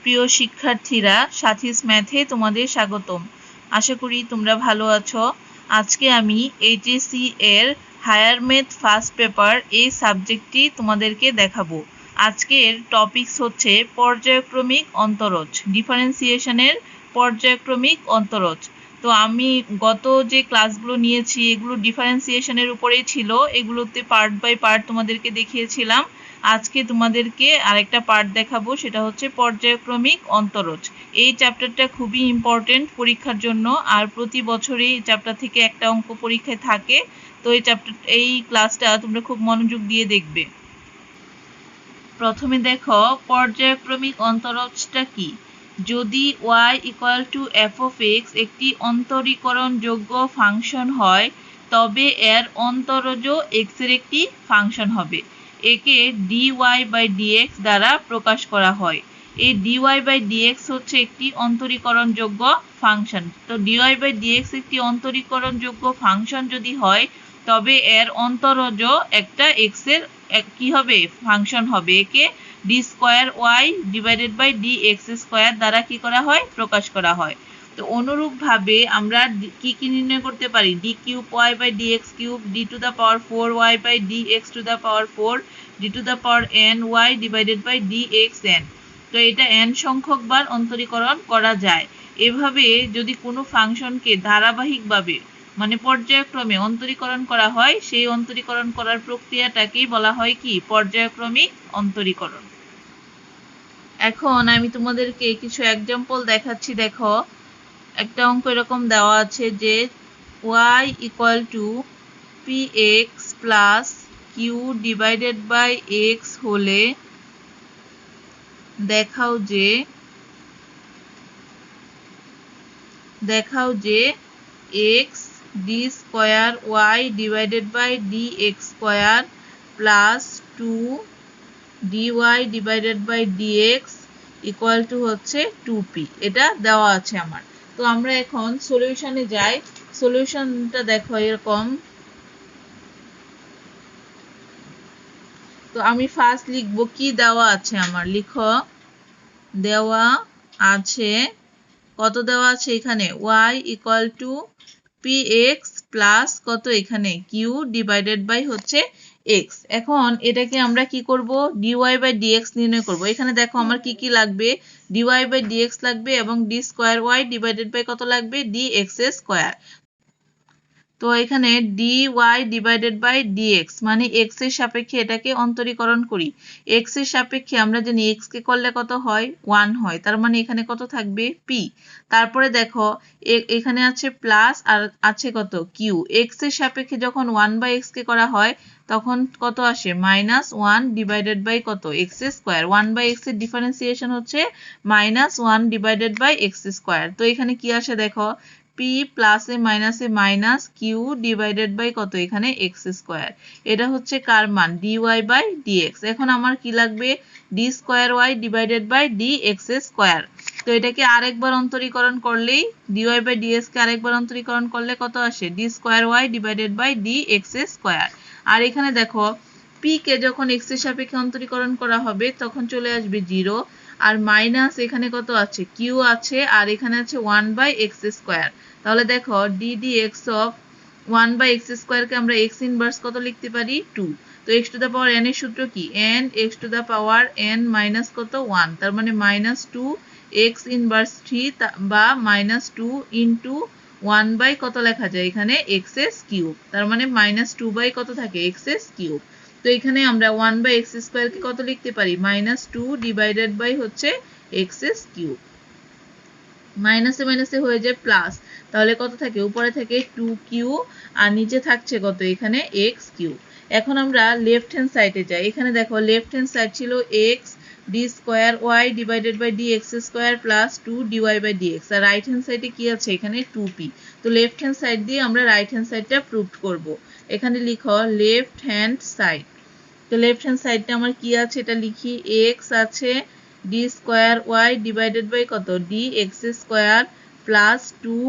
প্রিয় শিক্ষার্থীরা, সাথীস ম্যাথে তোমাদের স্বাগতম। আশা করি তোমরা ভালো আছো। আজকে আমি এইচএসসি এর হায়ার ম্যাথ ফার্স্ট পেপার এই সাবজেক্টটি তোমাদেরকে দেখাবো। আজকের টপিকস হচ্ছে পর্যায়ক্রমিক অন্তরজ, ডিফারেন্সিয়েশনের পর্যায়ক্রমিক অন্তরজ। তো আমি গত যে ক্লাসগুলো নিয়েছি এগুলো ডিফারেন্সিয়েশনের উপরেই ছিল, এগুলোতে পার্ট বাই পার্ট তোমাদেরকে দেখিয়েছিলাম। আজকে তোমাদেরকে আরেকটা পার্ট দেখাবো, সেটা হচ্ছে পর্যায়ক্রমিক অন্তরজ। এই চ্যাপ্টারটা খুবই ইম্পর্টেন্ট পরীক্ষার জন্য, আর প্রতি বছরই এই চ্যাপ্টার থেকে একটা অঙ্ক পরীক্ষায় থাকে। তো এই ক্লাসটা তোমরা খুব মনোযোগ দিয়ে দেখবে। প্রথমে দেখো পর্যায়ক্রমিক অন্তরজটা কি। যদি y = f of x একটি অন্তরীকরণযোগ্য ফাংশন হয়, তবে এর অন্তরজও x এর একটি ফাংশন হবে। একে dy/dx দ্বারা প্রকাশ করা হয়। এই dy/dx হচ্ছে একটি অন্তরীকরণযোগ্য ফাংশন। তো dy/dx একটি অন্তরীকরণযোগ্য ফাংশন যদি হয়, তবে এর অন্তরজও একটা x এর কি হবে, ফাংশন হবে। একে d²y/dx² দ্বারা কি করা হয়, প্রকাশ করা হয়। তো অনুরূপভাবে আমরা কি নির্ণয় করতে পারি, d³ y/dx³ d⁴y/dx⁴ d⁴n y/dxn। তো এটা n সংখ্যক বার অন্তরীকরণ করা যায়। এভাবে যদি কোনো ফাংশনকে ধারাবাহিকভাবে মানে পর্যায়ক্রমে অন্তরীকরণ করা হয়, সেই অন্তরীকরণ করার প্রক্রিয়াটাকেই বলা হয় কি, পর্যায়ক্রমিক অন্তরীকরণ। এখন আমি তোমাদেরকে কিছু এক্সাম্পল দেখাচ্ছি। দেখো, একটা অঙ্ক এরকম দেওয়া আছে যে y = px + q / x হলে দেখাও যে x d²y/dx² + 2 dy/dx = হচ্ছে 2p। এটা দেওয়া আছে আমার। তো আমরা এখন সলিউশনে যাই। সলিউশনটা দেখো এরকম। তো আমি ফার্স্ট লিখব কি দেওয়া আছে আমার। লিখো, দেওয়া আছে, কত দেওয়া আছে এখানে, y = px + কত এখানে q / হচ্ছে x। এখন এটাকে আমরা কি করব, dy/dx নির্ণয় করব। এখানে দেখো আমার কি কি লাগবে, dy/dx লাগবে এবং d²y/ কত লাগবে, dx²। তো এখানে dy/dx মানে x এর সাপেক্ষে এটাকে অন্তরীকরণ করি। x এর সাপেক্ষে আমরা জানি x কে করলে কত হয়, 1 হয়। তার মানে এখানে কত থাকবে, p। তারপরে দেখো এখানে আছে প্লাস আর আছে কত, q। x এর সাপেক্ষে যখন 1/x কে করা হয় তখন কত আসে, -1 কত, x²। 1/x এর ডিফারেন্সিয়েশন হচ্ছে -1/x²। তো এখানে কি আসে দেখো, p প্লাসে মাইনাসে মাইনাস q কত এখানে x²। এটা হচ্ছে কার মান, dy/dx। এখন আমার কি লাগবে, d²y/dx²। তো এটাকে আরেকবার অন্তরীকরণ করলেই, dy/dx কে আরেকবার অন্তরীকরণ করলে কত আসে, d²y/dx²। আর এখানে দেখো p কে যখন x এর সাপেক্ষে অন্তরীকরণ করা হবে তখন চলে আসবে 0। আর মাইনাস এখানে কত আছে, q আছে, আর এখানে আছে 1/x²। তাহলে দেখো ddx of 1/x² কে আমরা x ইনভার্স কত লিখতে পারি, 2। তো x⁴n এর সূত্র কি, n x⁴n - কত 1। তার মানে -2 x ইনভার্স 3 বা -2 * 1/ কত লেখা যায় এখানে, x³। তার মানে -2/ কত থাকে, x³। তো এখানে আমরা 1/x² কে কত লিখতে পারি, -2 / হচ্ছে x³। মাইনাসে মাইনাসে হয়ে যায় প্লাস, তাহলে কত থাকে, উপরে থাকে 2q আর নিচে থাকছে কত এখানে, x³। এখন আমরা লেফট হ্যান্ড সাইডে যাই। এখানে দেখো লেফট হ্যান্ড সাইড ছিল x d²y/dx² + 2 dy/dx, আর রাইট হ্যান্ড সাইডে কি আছে এখানে, 2p। তো লেফট হ্যান্ড সাইড দিয়ে আমরা রাইট হ্যান্ড সাইডটা প্রুভ করব। এখানে লিখো লেফট হ্যান্ড সাইড। তো লেফট হ্যান্ড সাইডটা আমার কি আছে, এটা লিখি, x আছে d²y/ কত dx² + 2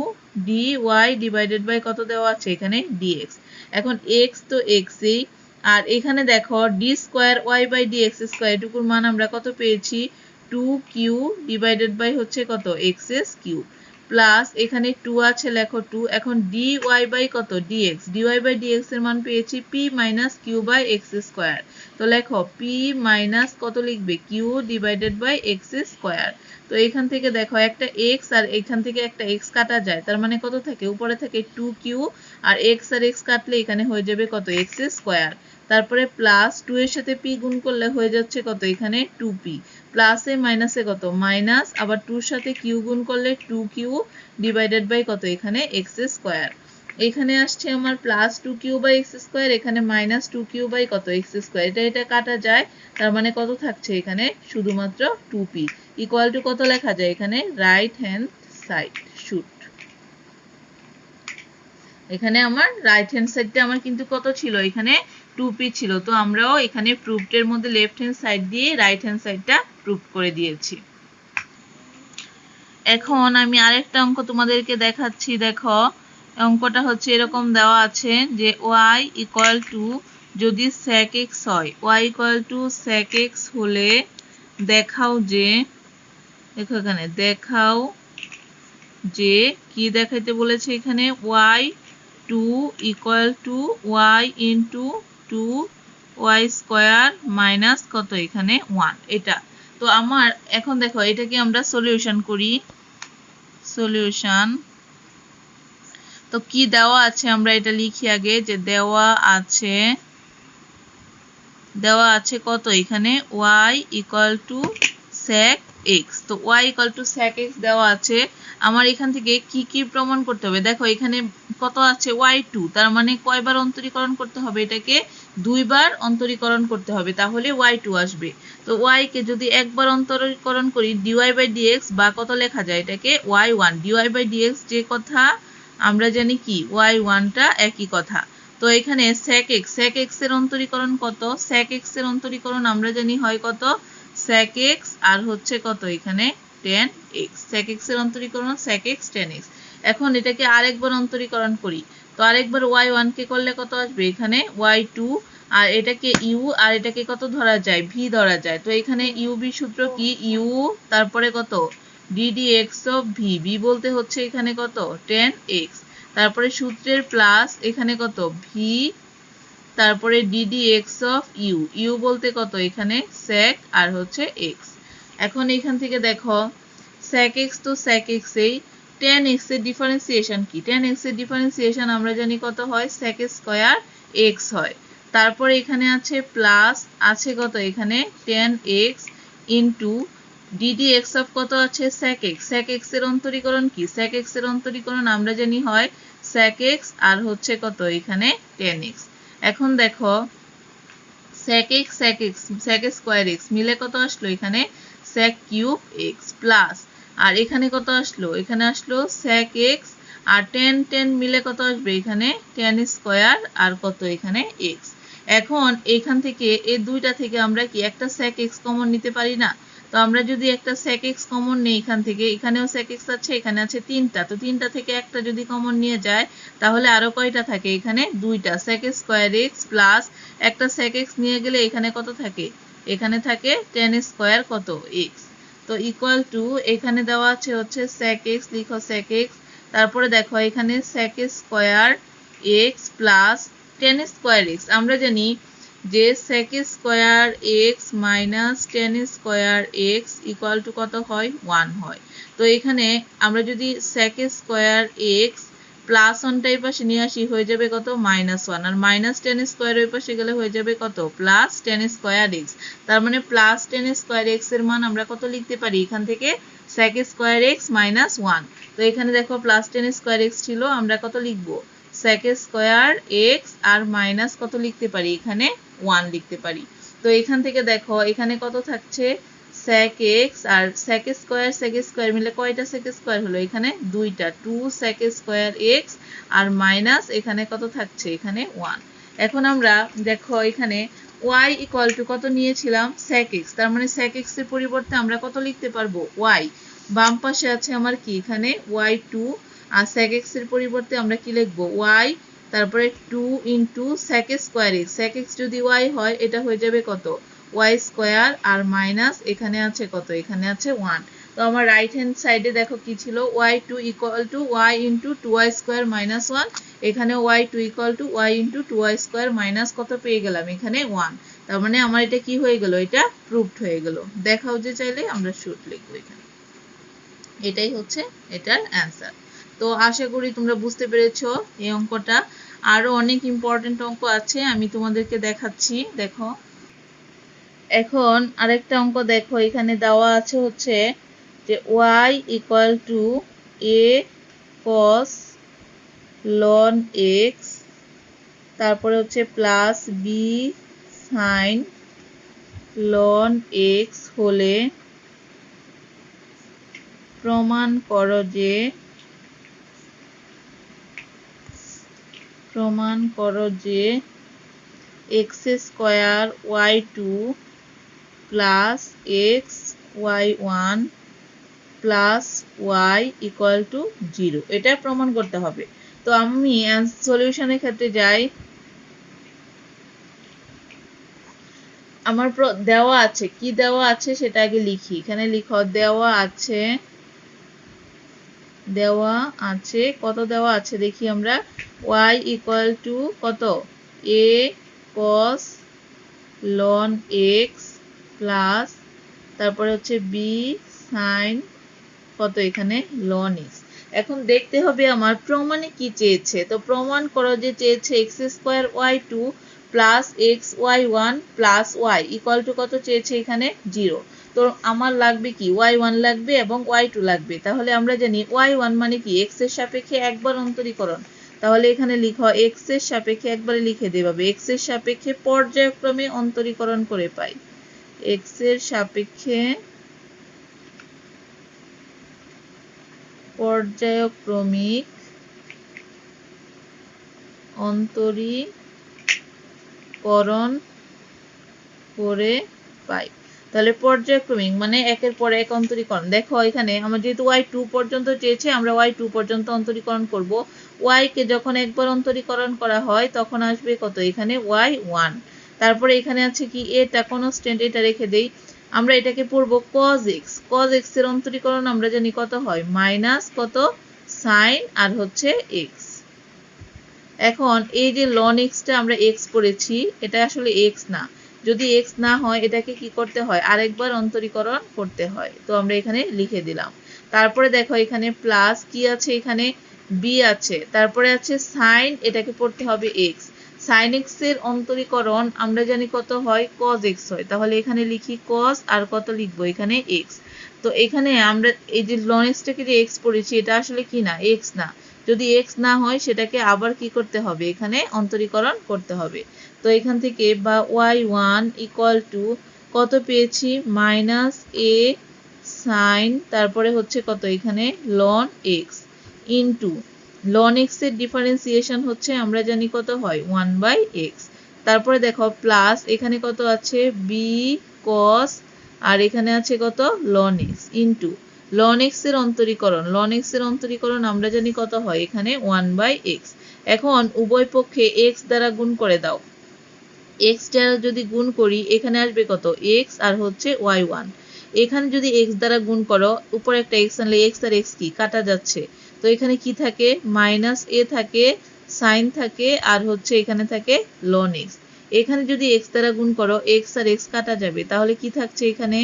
dy/ কত দেওয়া আছে এখানে, dx। এখন x তো xই, আর এখানে দেখো d²y/dx² এটুকুর মান আমরা কত পেয়েছি, 2q ডিভাইডেড বাই হচ্ছে কত এক্স কিউব প্লাস এখানে 2 আছে লেখো 2 এখন dy বাই কত dx dy বাই dx এর মান পেয়েছি p minus q by x square তো লেখো p মাইনাস কত লিখবে q divided by x square তো এখান থেকে দেখো একটা x আর এখান থেকে একটা x কাটা যায় তার মানে কত থাকে উপরে থাকে 2q আর x আর x কাটলে এখানে হয়ে যাবে কত x স্কয়ার তারপরে প্লাস 2 এর সাথে p গুণ করলে হয়ে যাচ্ছে কত এখানে 2p প্লাসে মাইনাসে কত মাইনাস আবার 2 এর সাথে q গুণ করলে 2q ডিভাইডেড বাই কত এখানে x স্কয়ার এখানে আসছে আমার plus 2q by x square এখানে মাইনাস 2q বাই কত x স্কয়ার এটা কাটা যায় তার মানে কত থাকছে এখানে শুধুমাত্র 2p ইকুয়াল টু কত লেখা যায় এখানে রাইট হ্যান্ড সাইড শুট এখানে আমার রাইট হ্যান্ড সাইডটা আমার কিন্তু কত ছিল এখানে 2p ছিল তো আমরাও এখানে প্রুফড এর মধ্যে লেফট হ্যান্ড সাইড দিয়ে রাইট হ্যান্ড সাইডটা প্রুফ করে দিয়েছি এখন আমি আরেকটা অঙ্ক তোমাদেরকে দেখাচ্ছি দেখো অঙ্কটা হচ্ছে এরকম দেওয়া আছে যে y ইকুয়াল টু যদি sec x হয় y equal two sec x হলে দেখাও যে দেখো এখানে দেখাও যে কি দেখাইতে বলেছে এখানে y2 equal to y into 2y square minus কত এখানে 1 এটা তো আমার এখন দেখো এটাকে আমরা সলিউশন করি সলিউশন তো কি দেওয়া আছে আমরা এটা লিখি আগে যে দেওয়া আছে কত এখানে y equal two sec x তো y equal two sec x দেওয়া আছে আমার এখান থেকে কি কি প্রমাণ করতে হবে দেখো এখানে কত আছে y2 তার মানে কয়বার অন্তরীকরণ করতে হবে এটাকে দুইবার অন্তরীকরণ করতে হবে তাহলে y2 আসবে তো y কে যদি একবার অন্তরীকরণ করি dy বাই dx বা কত লেখা যায় এটাকে y1 dy বাই dx যে কথা আমরা জানি কি y1 টা একই কথা তো এখানে sec x এর অন্তরীকরণ কত sec x এর অন্তরীকরণ আমরা জানি হয় কত sec x আর হচ্ছে কত এখানে tan x sec x এর অন্তরীকরণ sec x tan x এখন এটাকে আরেকবার অন্তরীকরণ করি তো আরেকবার y1 কে করলে কত আসবে এখানে y2 আর এটাকে u আর এটাকে কত ধরা যায় v ধরা যায় তো এখানে uv সূত্র কি u তারপরে কত ddx of v v বলতে হচ্ছে এখানে কত tan x তারপরে সূত্রের প্লাস এখানে কত v তারপরে ddx of u বলতে কত এখানে sec আর হচ্ছে x এখন এখান থেকে দেখো sec x তো sec x এই tan x এর ডিফারেন্সিয়েশন কি tan x এর ডিফারেন্সিয়েশন আমরা জানি কত হয় sec স্কয়ার x হয় তারপরে এখানে আছে প্লাস আছে কত এখানে tan x into ddx of কত আছে sec x এর অন্তরীকরণ কি sec x এর অন্তরীকরণ আমরা জানি হয় sec x আর হচ্ছে কত এখানে tan x এখন দেখো sec স্কয়ার x মিলে কত আসলো এখানে sec কিউব x প্লাস আর এখানে কত আসলো এখানে আসলো sec x আর tan মিলে কত আসবে এখানে tan স্কয়ার আর কত এখানে x এখন এখান থেকে এই দুইটা থেকে আমরা কি একটা sec x কমন নিতে পারি না তো আমরা যদি একটা sec x কমন নেই এখান থেকে এখানেও sec x আছে এখানে আছে তিনটা তো তিনটা থেকে একটা যদি কমন নিয়ে যায় তাহলে আরো কয়টা থাকে এখানে দুইটা sec স্কয়ার x প্লাস একটা sec x নিয়ে গেলে এখানে কত থাকে এখানে থাকে tan স্কয়ার কত x তো ইকুয়াল টু এখানে দেওয়া আছে হচ্ছে sec x লিখো sec x তারপরে দেখো এখানে sec square x plus tan square x আমরা জানি যে sec square x minus tan square x equal to কত হয় 1 হয় তো এখানে আমরা যদি sec স্কয়ার x প্লাস 1 টাই পাশে নিয়ে আসি হয়ে যাবে কত -1 আর মাইনাস tan স্কয়ার ওই পাশে গেলে হয়ে যাবে কত প্লাস tan স্কয়ার x তার মানে প্লাস tan স্কয়ার x এর মান আমরা কত লিখতে পারি এখান থেকে sec স্কয়ার x -1 তো এখানে দেখো প্লাস tan স্কয়ার x ছিল আমরা কত লিখব sec স্কয়ার x আর মাইনাস কত লিখতে পারি এখানে 1 লিখতে পারি তো এখান থেকে দেখো এখানে কত থাকছে sec x আর sec স্কয়ার মিলে কয়টা sec স্কয়ার হলো এখানে দুইটা 2 sec স্কয়ার x আর মাইনাস এখানে কত থাকছে এখানে 1 এখন আমরা দেখো এখানে y ইকুয়াল টু কত নিয়েছিলাম sec x তার মানে sec x এর পরিবর্তে আমরা কত লিখতে পারবো y বাম পাশে আছে আমার কি এখানে y2 আর sec x এর পরিবর্তে আমরা কি লিখব y তারপরে 2 into sec square x sec x যদি y হয় এটা হয়ে যাবে কত ওয়াই স্কোয়ার আর মাইনাস এখানে আছে কত, এখানে আছে 1। তো আমার রাইট হ্যান্ড সাইডে দেখো কি ছিল, y2 equal to y into 2y square minus 1, এখানে y2 equal to y into 2y square minus কত পেয়ে গেলাম, এখানে 1। তার মানে আমার এটা কি হয়ে গেল, এটা প্রুভড হয়ে গেল। দেখাও যে চাইলে আমরা শুট লিখবো এখানে। এটাই হচ্ছে এটার অ্যান্সার। তো আশা করি তোমরা বুঝতে পেরেছো এই অঙ্কটা। আরো অনেক ইম্পর্টেন্ট অঙ্ক আছে, আমি তোমাদেরকে দেখাচ্ছি। দেখো এখন আরেকটা অঙ্ক দেখো, এখানে দেওয়া আছে হচ্ছে যে y equal two a cos ln x, তারপরে হচ্ছে plus b sin ln x হলে প্রমাণ করো যে x square y2 plus x y1 plus y equal to 0, এটা প্রমাণ করতে হবে। তো আমি সলিউশনের ক্ষেত্রে যাই। আমার দেওয়া আছে, কি দেওয়া আছে সেটা আগে লিখি। এখানে লিখো দেওয়া আছে কত দেওয়া আছে দেখি আমরা, y ইকুয়াল টু কত, a cos ln x plus তারপরে হচ্ছে b sin কত, এখানে ln x। এখন দেখতে হবে আমার প্রমাণে কি চেয়েছে। তো প্রমাণ করো যে চেয়েছে x square y2 plus x y1 plus y equal to কত চেয়েছে, এখানে 0। তো আমার লাগবে কি, y1 লাগবে এবং y2 লাগবে। তাহলে আমরা জানি y1 মানে কি, x এর সাপেক্ষে একবার অন্তরীকরণ। তাহলে এখানে লিখো x এর সাপেক্ষে একবারে লিখে দেবে, x এর সাপেক্ষে পর্যায়ক্রমে অন্তরীকরণ করে পাই, x এর সাপেক্ষে পর্যায়ক্রমিক অন্তরীকরণ করে পাই। তাহলে পর্যায়ক্রমিক মানে একের পর এক অন্তরীকরণ। দেখো এখানে আমরা যেহেতু y2 পর্যন্ত চেয়েছে, আমরা y2 পর্যন্ত অন্তরীকরণ করব। y কে যখন একবার অন্তরীকরণ করা হয় তখন আসবে কত, এখানে y1। তারপরে এখানে আছে কি, এটা কনস্ট্যান্ট, এটা রেখে দেই। আমরা এটাকে পড়বো cos x। cos x এর অন্তরীকরণ আমরা জানি কত হয়, মাইনাস কত sin আর হচ্ছে x। এখন এই যে ln x টা আমরা x পড়েছি, এটা আসলে x না। যদি x না হয় এটাকে কি করতে হয়, আরেকবার অন্তরীকরণ করতে হয়। তো আমরা এখানে লিখে দিলাম। তারপরে দেখো এখানে প্লাস কি আছে, এখানে b আছে, তারপরে আছে sin, এটাকে পড়তে হবে x। sin x এর অন্তরীকরণ আমরা জানি কত হয়, cos x হয়। তাহলে এখানে লিখি cos আর কত লিখবো, এখানে x। তো এখানে আমরা এই যে ln x টাকে যে x পড়েছি, এটা আসলে কি না, x না। যদি x না হয় সেটাকে আবার কি করতে হবে, এখানে অন্তরীকরণ করতে হবে। তো এখান থেকে বা y1 ইকুয়াল টু কত পেয়েছি, মাইনাস a sin তারপরে হচ্ছে কত, এখানে ln x into ln x এর ডিফারেন্সিয়েশন হচ্ছে আমরা জানি কত হয়, 1/x। তারপরে দেখো প্লাস এখানে কত আছে, b cos আর এখানে আছে কত, ln x into ln x এর অন্তরীকরণ। ln x এর অন্তরীকরণ আমরা জানি কত হয়, এখানে 1/x। এখন উভয় পক্ষে x দ্বারা গুণ করে দাও। x দ্বারা যদি গুণ করি এখানে আসবে কত, x আর হচ্ছে y1। এখানে যদি x দ্বারা গুণ করো, উপরে একটা x আনলে x আর x কি কাটা যাচ্ছে। তো এখানে কি থাকে, মাইনাস a থাকে, sin থাকে আর হচ্ছে এখানে থাকে ln x। এখানে যদি x দ্বারা গুণ করো, x আর x কাটা যাবে। তাহলে কি থাকছে, এখানে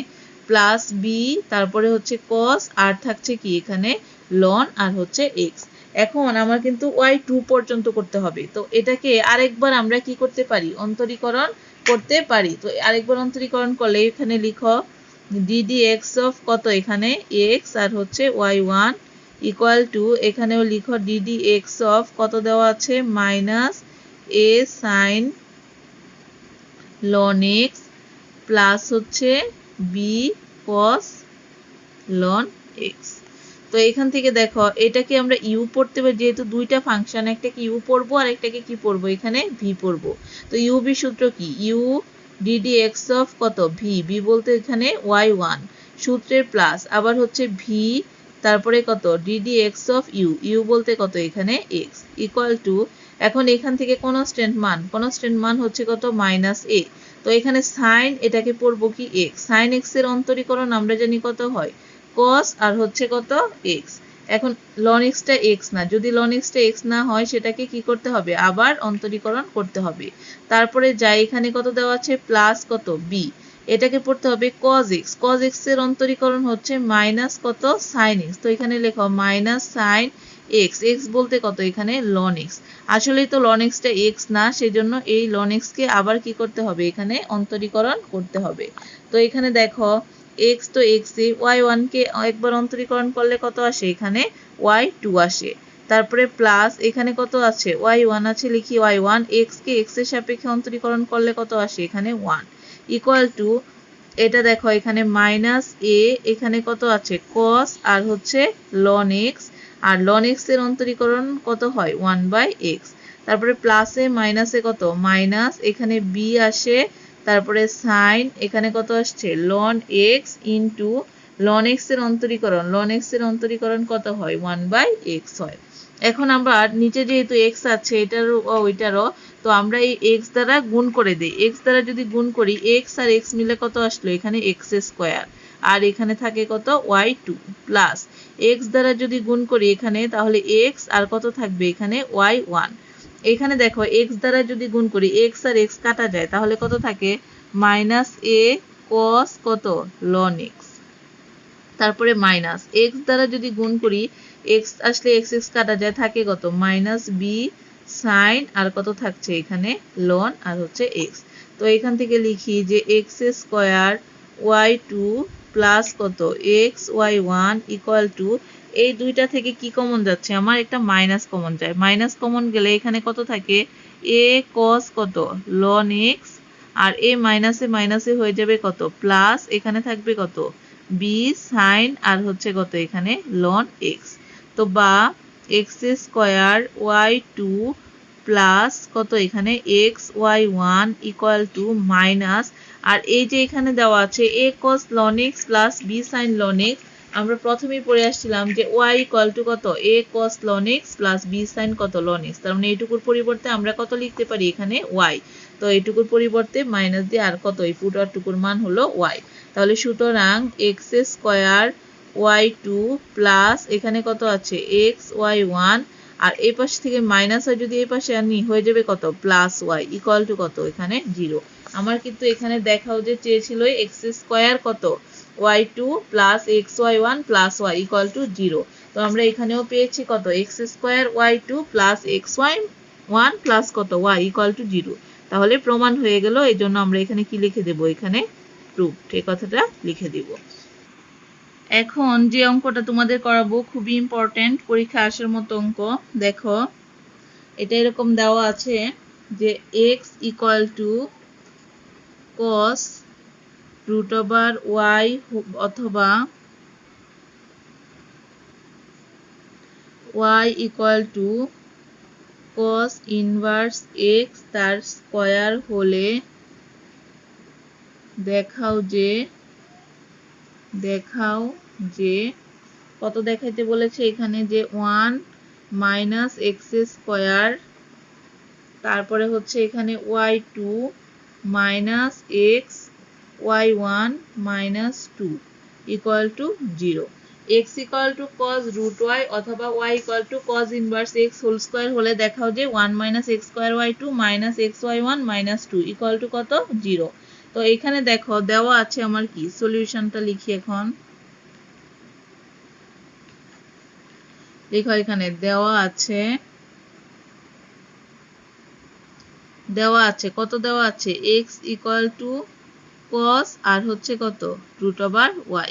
প্লাস b তারপরে হচ্ছে cos আর থাকছে কি, এখানে ln আর হচ্ছে x। এখন আমার কিন্তু y2 পর্যন্ত করতে হবে। তো এটাকে আরেকবার আমরা কি করতে পারি, অন্তরীকরণ করতে পারি। তো আরেকবার অন্তরীকরণ করলে এখানে লিখো ddx অফ কত, এখানে x আর হচ্ছে y1 ইকুয়াল টু এখানেও লিখো ddx অফ কত দেওয়া আছে, minus a sin ln x plus হচ্ছে b cos ln x। তো এখান থেকে দেখো এটাকে আমরা u পড়তে পারি, যেহেতু দুইটা ফাংশন, একটাকে u পড়বো আর একটাকে কি পড়বো, এখানে v পড়বো। তো u v সূত্র কি, u ddx অফ কত, v, v বলতে এখানে y1 সূত্রের প্লাস আবার হচ্ছে v তারপরে কত ddx অফ u, u বলতে কত, এখানে x ইকুয়াল টু এখন এখান থেকে কনস্ট্যান্ট মান হচ্ছে কত -a। তো এখানে সাইন এটাকে পড়বো কি x, সাইন x এর অন্তরীকরণ আমরা জানি কত হয় cos আর হচ্ছে কত x। এখন ln x টা x না, যদি ln x টা x না হয় সেটাকে কি করতে হবে আবার অন্তরীকরণ করতে হবে। তারপরে যাই এখানে কত দেওয়া আছে প্লাস কত b, এটাকে পড়তে হবে cos x, cos x এর অন্তরীকরণ হচ্ছে মাইনাস কত sin x। তো এখানে লেখো মাইনাস sin x, x বলতে কত এখানে ln x, আসলেই তো ln x টা x না, সেজন্য এই ln x কে আবার কি করতে হবে এখানে অন্তরীকরণ করতে হবে। তো এখানে দেখো x তো x ই, y1 কে একবার অন্তরীকরণ করলে কত আসে এখানে y2 আসে। তারপরে প্লাস এখানে কত আছে y1 আছে, লিখি y1, x কে x এর সাপেক্ষে অন্তরীকরণ করলে কত আসে এখানে 1 ইকুয়াল টু, এটা দেখো এখানে মাইনাস a, এখানে কত আছে cos আর হচ্ছে ln x, আর ln x এর অন্তরীকরণ কত হয় 1/x। তারপরে প্লাসে মাইনাসে কত মাইনাস, এখানে b আসে, তারপরে সাইন এখানে কত আসছে ln x into ln x এর অন্তরীকরণ কত হয় 1/x হয়। এখন আমরা নিচে যেহেতু x আছে এটারও ওইটারও, তো আমরা এই x দ্বারা গুণ করে দেই, x দ্বারা যদি গুণ করি x আর x মিলে কত আসলো এখানে x স্কয়ার, আর এখানে থাকে কত y2 প্লাস x দ্বারা যদি গুণ করি এখানে তাহলে x আর কত থাকবে এখানে y1। এখানে দেখো x দ্বারা যদি গুণ করি x আর x কাটা যায় তাহলে কত থাকে মাইনাস a cos কত ln x, তারপরে মাইনাস x দ্বারা যদি গুণ করি x আসলে x x কাটা যায় থাকে কত মাইনাস b sin আর কত থাকছে এখানে ln আর হচ্ছে x। তো এখান থেকে লিখি যে x স্কয়ার y2 প্লাস কত x y1 ইকুয়াল টু, এই দুইটা থেকে কি কমন যাচ্ছে আমার একটা মাইনাস কমন যায়, মাইনাস কমন গেলে এখানে কত থাকে a cos কত ln x, আর a মাইনাসে মাইনাসে হয়ে যাবে কত প্লাস, এখানে থাকবে কত b sin আর হচ্ছে কত এখানে ln x। তো বা x স্কয়ার y2 প্লাস কত এখানে x y1 equal to minus, আর এই যে এখানে দেওয়া আছে a cos ln x plus b sin ln x, আমরা প্রথমেই পড়ে আসছিলাম যে y ইকুয়াল টু কত a cos ln x plus b sin কত ln x, তার মানে এইটুকুর পরিবর্তে আমরা কত লিখতে পারি এখানে y, তো এইটুকুর পরিবর্তে মাইনাস দিয়ে আর কত এই পুরোটুকুর মান হলো y। তাহলে সুতরাং x স্কয়ার y2 প্লাস এখানে কত আছে x y1, আর এই পাশ থেকে মাইনাস হয় যদি এই পাশে আনি হয়ে যাবে কত প্লাস y ইকুয়াল টু কত এখানে 0। আমার কিন্তু এখানে দেখাও যে চেয়েছিল x স্কয়ার কত y2 plus x y1 plus y equal to 0, তো আমরা এখানেও পেয়েছি কত x square y2 plus x y1 plus কত y ইকুয়াল টু 0। তাহলে প্রমাণ হয়ে গেল, এই জন্য আমরা এখানে কি লিখে দেব এখানে প্রুফড, এই কথাটা লিখে দিব। এখন যে অঙ্কটা তোমাদের করাবো খুবই ইম্পর্টেন্ট, পরীক্ষা আসার মতো অঙ্ক। দেখো এটা এরকম দেওয়া আছে যে x equal to cos root over y অথবা y equal to cos inverse x তার স্কয়ার হলে দেখাও যে কত দেখাইতে বলেছে এখানে যে 1 মাইনাস এক্স স্কয়ার, তারপরে হচ্ছে এখানে y2 minus x y1 minus 2 equal to 0। x equal to cos root y অথবা y equal to cos inverse x whole square হলে দেখাও যে 1 minus x square y2 minus x y1 minus 2 equal to কত 0। তো এখানে দেখো দেওয়া আছে আমার কি, সলিউশনটা লিখি এখন। দেখো এখানে দেওয়া আছে কত দেওয়া আছে x ইকুয়াল টু cos আর হচ্ছে কত রুট ওভার y।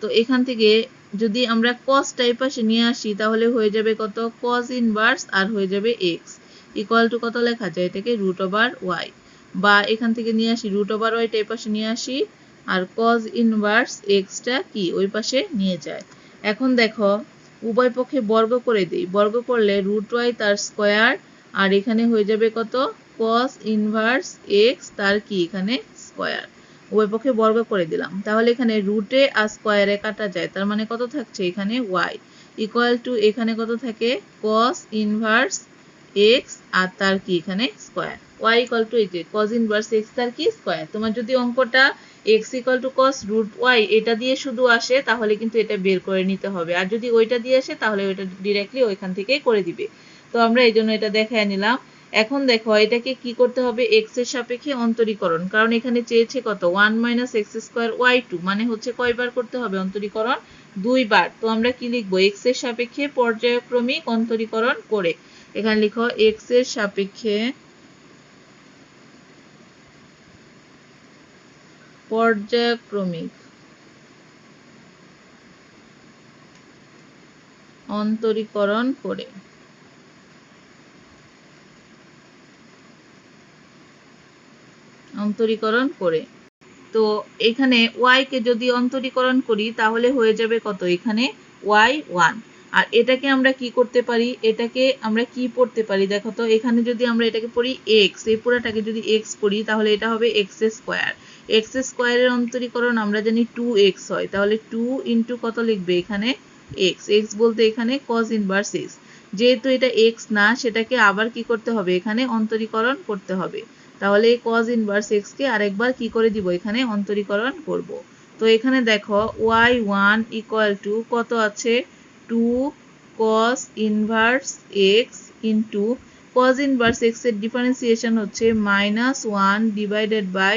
তো এখান থেকে যদি আমরা cos টাই পাশে নিয়ে আসি তাহলে হয়ে যাবে কত cos ইনভার্স আর হয়ে যাবে x ইকুয়াল টু কত লেখা যায় এটাকে রুট ওভার y, বা এখান থেকে নিয়ে আসি রুট ওভার y টাই পাশে নিয়ে আসি আর cos ইনভার্স x টা কি ওই পাশে নিয়ে যায়। এখন দেখো উভয় পক্ষে বর্গ করে দেই, বর্গ করলে রুট y তার স্কয়ার আর এখানে হয়ে যাবে কত cos ইনভার্স x তার কি এখানে স্কয়ার, উভয় পক্ষে বর্গ করে দিলাম। তাহলে এখানে রুটে আর স্কয়ারে কাটা যায়, তার মানে কত থাকছে এখানে y ইকুয়াল টু এখানে কত থাকে cos ইনভার্স এক্স আর তার কি এখানে স্কোয়ার, ওয়াই ইকুয়াল টু এই যে কজ ইনভার্স এক্স তার কি স্কোয়ার। তোমার যদি অঙ্কটা x equal to cos root y এটা দিয়ে শুধু আসে তাহলে কিন্তু এটা বের করে নিতে হবে, আর যদি ওইটা দিয়ে আসে তাহলে ওইটা ডিরেক্টলি ওইখান থেকেই করে দিবে। তো আমরা এই জন্য এটা দেখায় নিলাম। এখন দেখো এটাকে কি করতে হবে, এক্স এর সাপেক্ষে অন্তরীকরণ, কারণ এখানে চেয়েছে কত 1 minus x square y two, মানে হচ্ছে কয়বার করতে হবে অন্তরীকরণ, 2 বার। তো আমরা কি লিখবো, এক্স এর সাপেক্ষে পর্যায়ক্রমিক অন্তরীকরণ করে, এখানে লিখো এক্স এর সাপেক্ষে পর্যায়ক্রমিক অন্তরীকরণ করে। তো এখানে y কে যদি অন্তরীকরণ করি তাহলে হয়ে যাবে কত, এখানে y1। আর এটাকে আমরা কি করতে পারি, এটাকে আমরা কি পড়তে পারি দেখো তো, এখানে যদি আমরা এটাকে পড়ি x, এই পুরাটাকে যদি x পড়ি তাহলে এটা হবে x স্কয়ার। x স্কয়ারের অন্তরীকরণ আমরা জানি 2x হয়, তাহলে 2 ইনটু কত লিখবে এখানে x, x বলতে এখানে cos ইনভার্স x, যেহেতু এটা x না সেটাকে আবার কি করতে হবে, এখানে অন্তরীকরণ করতে হবে। তাহলে cos ইনভার্স x কে আরেকবার কি করে দিব, এখানে অন্তরীকরণ করব। তো এখানে দেখো y1 ইকুয়াল টু কত আছে, 2 cos inverse x into cos inverse x এর ডিফারেন্সিয়েশন হচ্ছে -1 divided by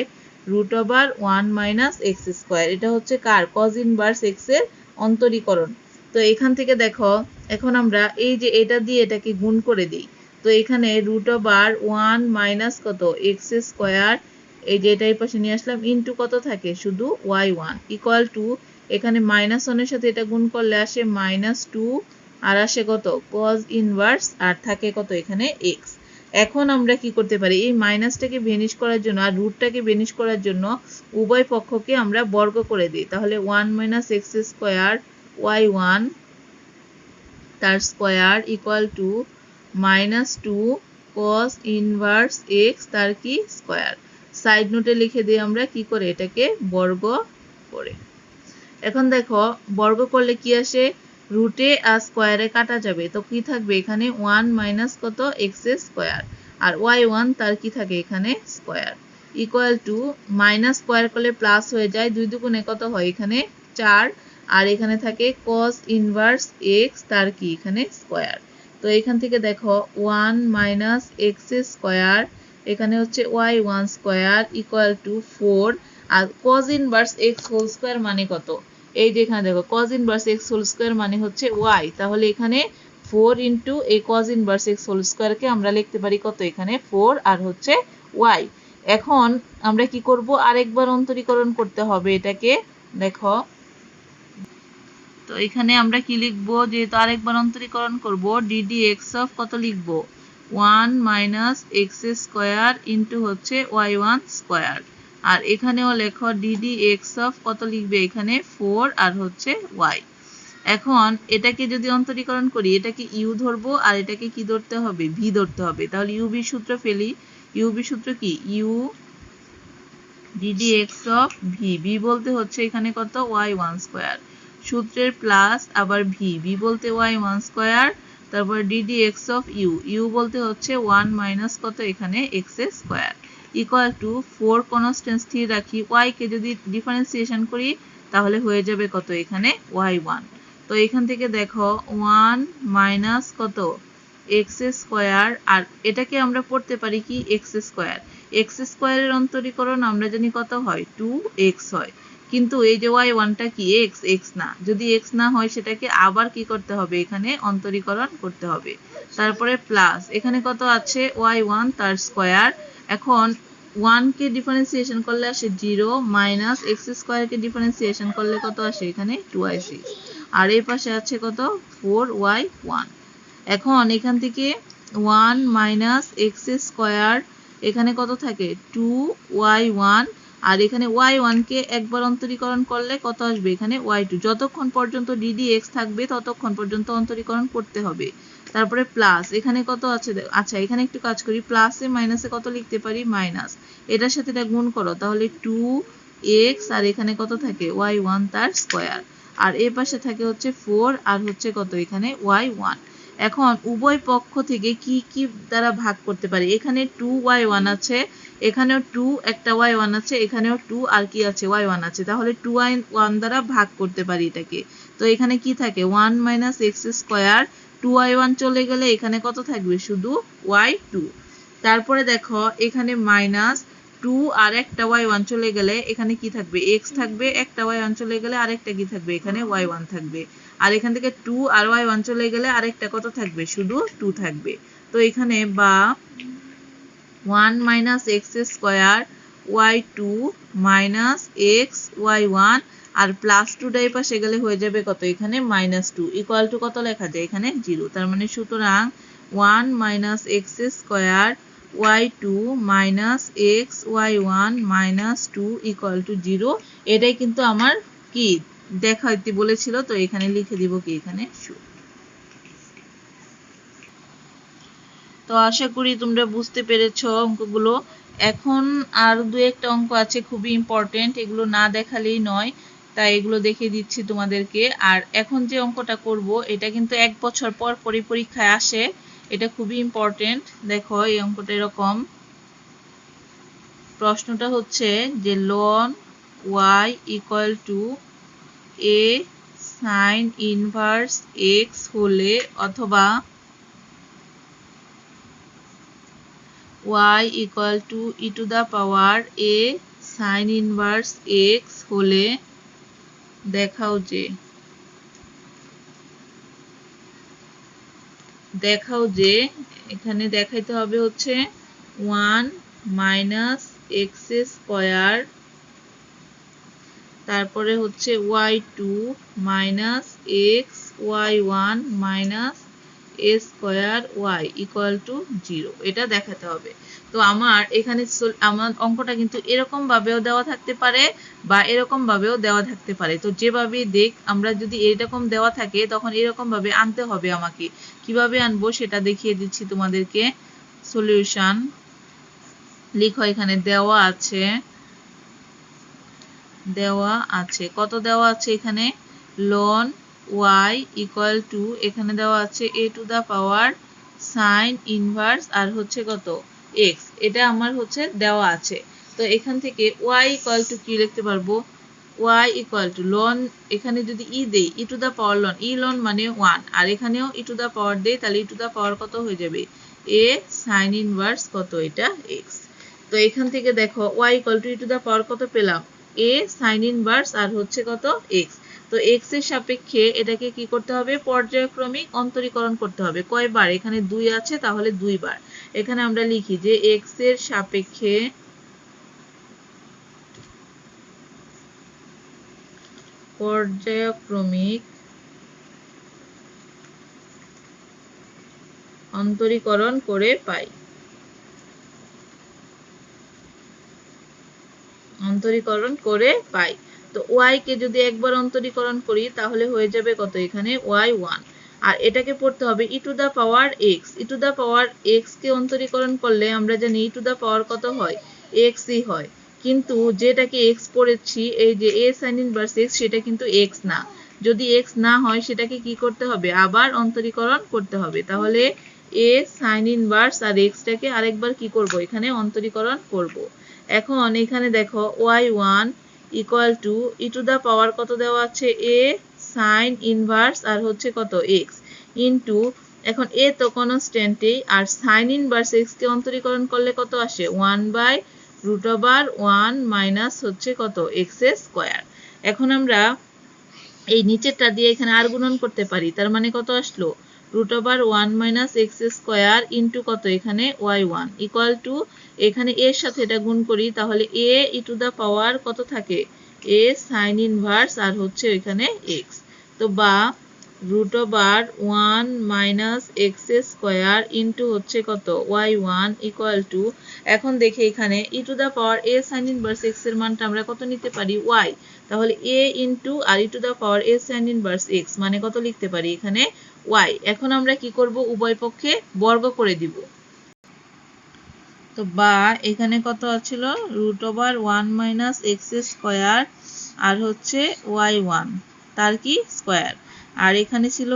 root over 1 minus x square. এটা হচ্ছে কার, cos ইনভার্স x এর অন্তরীকরণ। তো এখান থেকে দেখো এখন আমরা এই যে এটা দিয়ে এটাকে গুণ করে দিই, তো এখানে রুট ওভার 1 মাইনাস কত এক্স স্কোয়ার, এই যে এটা এই পাশে নিয়ে আসলাম, ইনটু কত থাকে শুধু y1 ইকুয়াল টু, এখানে -1 এর সাথে এটা গুণ করলে আসে -2 আর আসে কত cos ইনভার্স, আর থাকে কত এখানে x। এখন আমরা কি করতে পারি, এই মাইনাসটাকে ভেনিশ করার জন্য আর রুটটাকে ভেনিশ করার জন্য উভয় পক্ষকে আমরা বর্গ করে দিই, তাহলে 1 মাইনাস এক্স স্কোয়ার y1 তার square equal two -2 cos inverse x তার কি স্কোয়ার। সাইড নোটে লিখে দিই আমরা কি করে, এটাকে বর্গ করে। এখন দেখো বর্গ করলে কি আসে, রুটে আর স্কোয়ারে কাটা যাবে, তো কি থাকবে এখানে 1 মাইনাস কত এক্স স্কোয়ার, আর y1 তার কি থাকে এখানে square equal to, minus square করলে প্লাস হয়ে যায়, 2 দুগুণে কত হয় এখানে 4, আর এখানে থাকে cos ইনভার্স x তার কি এখানে স্কোয়ার। তো এখান থেকে দেখো 1 মাইনাস এক্স স্কোয়ার, এখানে হচ্ছে y1 স্কোয়ার ইকুয়াল টু 4, আর cos inverse x whole square মানে কত, এই যে এখানে দেখো cos inverse x whole square মানে হচ্ছে y, তাহলে এখানে 4 ইনটু এই cos ইনভার্স x হোল স্কোয়ারকে আমরা লিখতে পারি কত এখানে 4 আর হচ্ছে y। এখন আমরা কি করব, আরেকবার অন্তরীকরণ করতে হবে এটাকে, দেখো তো এখানে আমরা কি লিখব, যেহেতু আরেকবার অন্তরীকরণ করব, ddx অফ কত লিখব 1 মাইনাস এক্স স্কোয়ার ইনটু হচ্ছে y1 স্কোয়ার, আর এখানেও লেখো ddx অফ কত লিখবে এখানে 4 আর হচ্ছে y। এখন এটাকে যদি অন্তরীকরণ করি, এটাকে u ধরবো আর এটাকে কি ধরতে হবে, v ধরতে হবে, তাহলে uv সূত্র ফেলি, uv সূত্র কি u ddx of v, v বলতে হচ্ছে এখানে কত y1 স্কোয়ার, সূত্রের প্লাস আবার v, v বলতে y1 স্কোয়ার, তারপর ddx অফ u, u বলতে হচ্ছে 1 মাইনাস কত এখানে x square equal to 4 constant স্থির রাখি, y কে যদি ডিফারেন্সিয়েশন করি তাহলে হয়ে যাবে কত এখানে y1। তো এখান থেকে দেখো 1 মাইনাস কত এক্স স্কোয়ার, আর এটাকে আমরা পড়তে পারি কি এক্স স্কোয়ার, এক্স স্কোয়ারের অন্তরীকরণ আমরা জানি কত হয় 2x হয়, কিন্তু এই যে y1টা কি x না, যদি x না হয় সেটাকে আবার কি করতে হবে এখানে অন্তরীকরণ করতে হবে, তারপরে প্লাস এখানে কত আছে y1 তার স্কোয়ার, এখন 1 কে ডিফারেন্সিয়েশন করলে আসে 0, মাইনাস এক্স স্কোয়ার কে ডিফারেন্সিয়েশন করলে কত আসে এখানে 2y6, আর এই পাশে আছে কত 4y1। এখন এখান থেকে 1 মাইনাস এক্স স্কোয়ার, এখানে কত থাকে 2y1, আর এখানে y1 কে একবার অন্তরীকরণ করলে কত আসবে এখানে y2, যতক্ষণ পর্যন্ত ddx থাকবে ততক্ষণ পর্যন্ত অন্তরীকরণ করতে হবে। তারপরে প্লাস এখানে কত আছে, আচ্ছা এখানে একটু কাজ করি, প্লাসে মাইনাসে কত লিখতে পারি মাইনাস, এটার সাথে এটা গুণ করো তাহলে 2x, আর এখানে কত থাকে y1 তার স্কোয়ার, আর এই পাশে থাকে হচ্ছে 4 আর হচ্ছে কত এখানে y1। এখন উভয় পক্ষ থেকে কি কি দ্বারা ভাগ করতে পারি? এখানে 2y1 আছে, এখানেও 2 একটা y1 আছে, এখানেও 2 আর কি আছে y1 আছে, তাহলে 2y1 দ্বারা ভাগ করতে পারি এটাকে। তো এখানে কি থাকে 1 - x স্কয়ার, 2y1 চলে গেলে এখানে কত থাকবে শুধু y2। তারপরে দেখো এখানে মাইনাস 2 আর একটা y1 চলে গেলে এখানে কি থাকবে x থাকবে, একটা y1 চলে গেলে আরেকটা কি থাকবে এখানে y1 থাকবে, আর এখান থেকে 2 আর y1 চলে গেলে আরেকটা কত থাকবে শুধু 2 থাকবে। তো এখানে বা 1 - x square y2 - x y1 আর প্লাস 2 টা এই পাশে গেলে হয়ে যাবে কত এখানে -2 ইকুয়াল টু কত লেখা যায় এখানে 0। তার মানে সুতরাং 1 - x square y2 - x y1 -2 equal to 0। এটাই কিন্তু আমার কি দেখাইতে বলেছিল, তো এখানে লিখে দিব কি এখানে শো। তো আশা করি তোমরা বুঝতে পেরেছো অঙ্কগুলো। এখন আর দু একটা অঙ্ক আছে খুবই ইম্পর্টেন্ট, এগুলো না দেখালেই নয়, তাই এগুলো দেখিয়ে দিচ্ছি তোমাদেরকে। আর এখন যে অঙ্কটা করব এটা কিন্তু 1 বছর পর পরীক্ষায় আসে, এটা খুবই ইম্পর্টেন্ট। দেখো এই অঙ্কটা এরকম, প্রশ্নটা হচ্ছে যে ln y equal two a sin inverse x হলে অথবা y equal to e to the power a sin inverse x হলে দেখাও যে এখানে দেখাইতে হবে হচ্ছে 1 - x স্কয়ার, তারপরে হচ্ছে y2 - x y1 - a square y equal to 0, এটা দেখাতে হবে। তো আমার এখানে আমার অঙ্কটা কিন্তু এরকম ভাবেও দেওয়া থাকতে পারে বা এরকম ভাবেও দেওয়া থাকতে পারে। তো যেভাবে আমরা যদি এরকম দেওয়া থাকে তখন এরকম ভাবে আনতে হবে আমাকে। কিভাবে আনবো সেটা দেখিয়ে দিচ্ছি তোমাদেরকে। সলিউশন লিখো, এখানে দেওয়া আছে কত দেওয়া আছে এখানে ln y ইকুয়াল টু এখানে দেওয়া আছে a to the power sin inverse আর হচ্ছে কত x, এটা আমার হচ্ছে দেওয়া আছে। তো এখান থেকে y ইকুয়াল টু কি লিখতে পারবো, y ইকুয়াল টু ln, এখানে যদি e দেই e to the power ln, e ln মানে 1, আর এখানেও e টু দা পাওয়ার দেই তাহলে e টু দা পাওয়ার কত হয়ে যাবে a sin ইনভার্স কত এটা x। তো এখান থেকে দেখো y equal to e to the power কত পেলাম a sin ইনভার্স আর হচ্ছে কত x। তো x এর সাপেক্ষে এটাকে কি করতে হবে পর্যায়ক্রমিক অন্তরীকরণ করতে হবে। কয়বার, এখানে 2 আছে তাহলে 2 বার। এখানে আমরা লিখি যে x এর সাপেক্ষে পর্যায়ক্রমিক অন্তরীকরণ করে পাই। তো y কে যদি একবার অন্তরীকরণ করি তাহলে হয়ে যাবে কত এখানে y1, আর এটাকে পড়তে হবে e to the power x। e to the power x কে অন্তরীকরণ করলে আমরা জানি e টু দা পাওয়ার কত হয় x ই হয়, কিন্তু যেটাকে x পড়েছি এই যে a sin ইনভার্স x সেটা কিন্তু x না। যদি x না হয় সেটাকে কি করতে হবে আবার অন্তরীকরণ করতে হবে। তাহলে a sin ইনভার্স আর x টাকে আরেকবার কি করব এখানে অন্তরীকরণ করব। এখন এখানে দেখো y1 equal to e to the power কত দেওয়া আছে a sin ইনভার্স আর হচ্ছে কত x ইনটু, এখন a তো কনস্ট্যান্টই আর sin ইনভার্স x কে অন্তরীকরণ করলে কত আসে 1/√1 মাইনাস হচ্ছে কত x স্কয়ার। এখন আমরা এই নিচেরটা দিয়ে এখানে আর গুণন করতে পারি, তার মানে কত আসলো √1 - x স্কয়ার ইনটু কত এখানে y1 ইকুয়াল টু, এখানে এর সাথে এটা গুণ করি তাহলে a e to the power কত থাকে a sin ইনভার্স আর হচ্ছে এখানে x। তো বা √1 - x স্কয়ার ইনটু হচ্ছে কত y1 ইকুয়াল টু, এখন দেখি এখানে e to the power a sin inverse x এর মানটা আমরা কত নিতে পারি y, তাহলে a ইনটু আর e to the power a sin inverse x মানে কত লিখতে পারি এখানে y। এখন আমরা কি করব উভয় পক্ষে বর্গ করে দিব। তো বা এখানে কত ছিল √1 - x স্কয়ার আর হচ্ছে y1 তার কি স্কয়ার, আর এখানে ছিল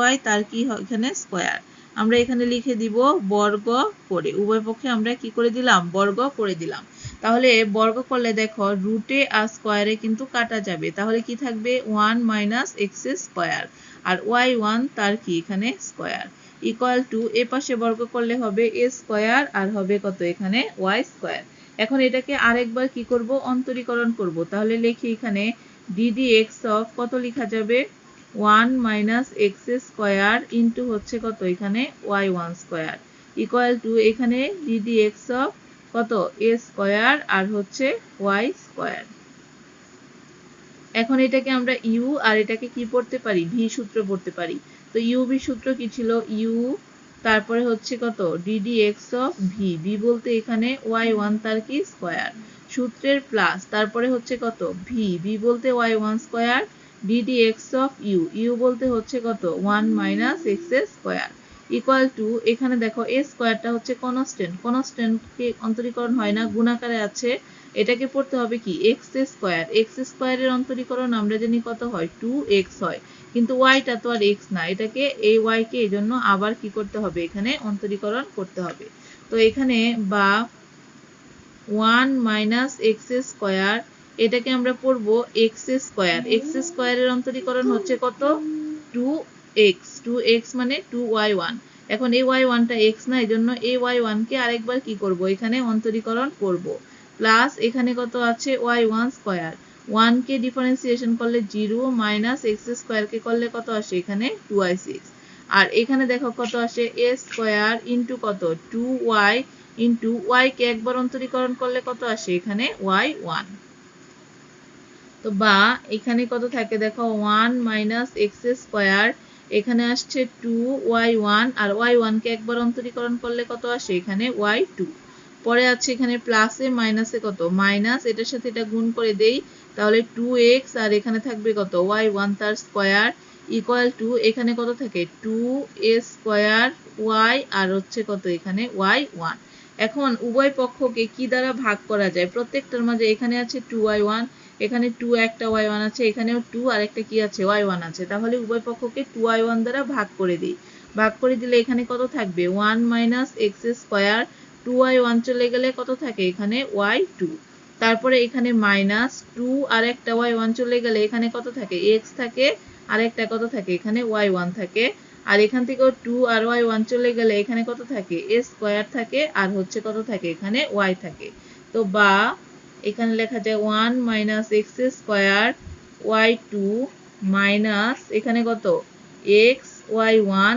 ay তার কি এখানে স্কয়ার। আমরা এখানে লিখে দিব বর্গ করে, উভয় পক্ষে আমরা কি করে দিলাম, বর্গ করে দিলাম। তাহলে বর্গ করলে দেখো রুটে আর স্কয়ারে কিন্তু কাটা যাবে, তাহলে কি থাকবে 1 মাইনাস এক্স স্কয়ার, আর y1 তার কি এখানে স্কয়ার, ইকুয়াল টু এ পাশে বর্গ করলে হবে a স্কয়ার আর হবে কত এখানে y স্কয়ার। এখন এটাকে আরেকবার কি করব, অন্তরীকরণ করব। তাহলে লিখি এখানে ddx অফ কত লেখা যাবে 1 মাইনাস এক্স স্কয়ার ইন্টু হচ্ছে কত এখানে y1 স্কয়ার, ইকুয়াল টু এখানে ddx অফ কত a স্কয়ার আর হচ্ছে y স্কয়ার। এখন এটাকে আমরা u আর এটাকে কি পড়তে পারি, v সূত্র পড়তে পারি। তো uv সূত্র কি ছিল, u তারপরে হচ্ছে কত ddx অফ v, v বলতে এখানে y1 তার কি স্কয়ার, সূত্রের প্লাস তারপরে হচ্ছে কত v, v বলতে y1 square, ddx of u, u বলতে হচ্ছে কত 1 minus x square, equal to এখানে দেখো a স্কয়ারটা হচ্ছে কনস্ট্যান্ট, কনস্ট্যান্টকে অন্তরীকরণ হয় না, গুণাকারে আছে, এটাকে পড়তে হবে কি এক্স স্কয়ার, এক্স স্কয়ারের অন্তরীকরণ আমরা জানি কত হয় 2x হয়, কিন্তু ওয়াইটা তো আর এক্স না, এটাকে এই ওয়াই কে এজন্য আবার কি করতে হবে এখানে অন্তরীকরণ করতে হবে। তো এখানে বা 1 মাইনাস এক্স স্কয়ার এটাকে আমরা পড়ব এক্স স্কয়ার, এক্স স্কয়ারের অন্তরীকরণ হচ্ছে কত 2x, 2x মানে 2y1, এখন এই y1 টা x না, এজন্য এই y1 কে আরেকবার কি করব এখানে অন্তরীকরণ করব, প্লাস এখানে কত আছে y1 স্কয়ার, 1 কে ডিফারেন্সিয়েশন করলে 0 মাইনাস এক্স স্কয়ার কে করলে কত আসে এখানে 2y6, আর এখানে দেখো কত আসে a স্কয়ার ইনটু কত 2y ইনটু y কে একবার অন্তরীকরণ করলে কত আসে এখানে y1। তো বা এখানে কত থাকে দেখো 1 মাইনাস এক্স স্কয়ার, এখানে আসছে 2y1 আর y1 কে একবার অন্তরীকরণ করলে কত আসে এখানে y2, পরে আছে এখানে প্লাসে মাইনাসে কত মাইনাস, এটার সাথে এটা গুণ করে দেই, তাহলে 2x আর এখানে থাকবে কত y1 তার স্কয়ার, ইকুয়াল টু এখানে কত থাকে 2a স্কয়ার y আর হচ্ছে কত এখানে y1। এখন উভয় পক্ষকে কি দ্বারা ভাগ করা যায়, প্রত্যেকটার মাঝে এখানে আছে 2y1, এখানে 2 একটা y1 আছে, এখানেও 2 আর একটা কি আছে y1 আছে, তাহলে উভয় পক্ষকে 2y1 দ্বারা ভাগ করে দিই, ভাগ করে দিলে এখানে কত থাকবে 1 মাইনাস এক্স স্কয়ার, 2y1 চলে গেলে কত থাকে এখানে y2, তারপরে এখানে মাইনাস 2 আর একটা y1 চলে গেলে এখানে কত থাকে x থাকে, আর একটা কত থাকে এখানে y1 থাকে, আর এখান থেকেও 2 আর y1 চলে গেলে এখানে কত থাকে a স্কয়ার থাকে আর হচ্ছে কত থাকে এখানে y থাকে। তো বা এখানে লেখা যায় 1 minus x square y2 minus এখানে কত x y1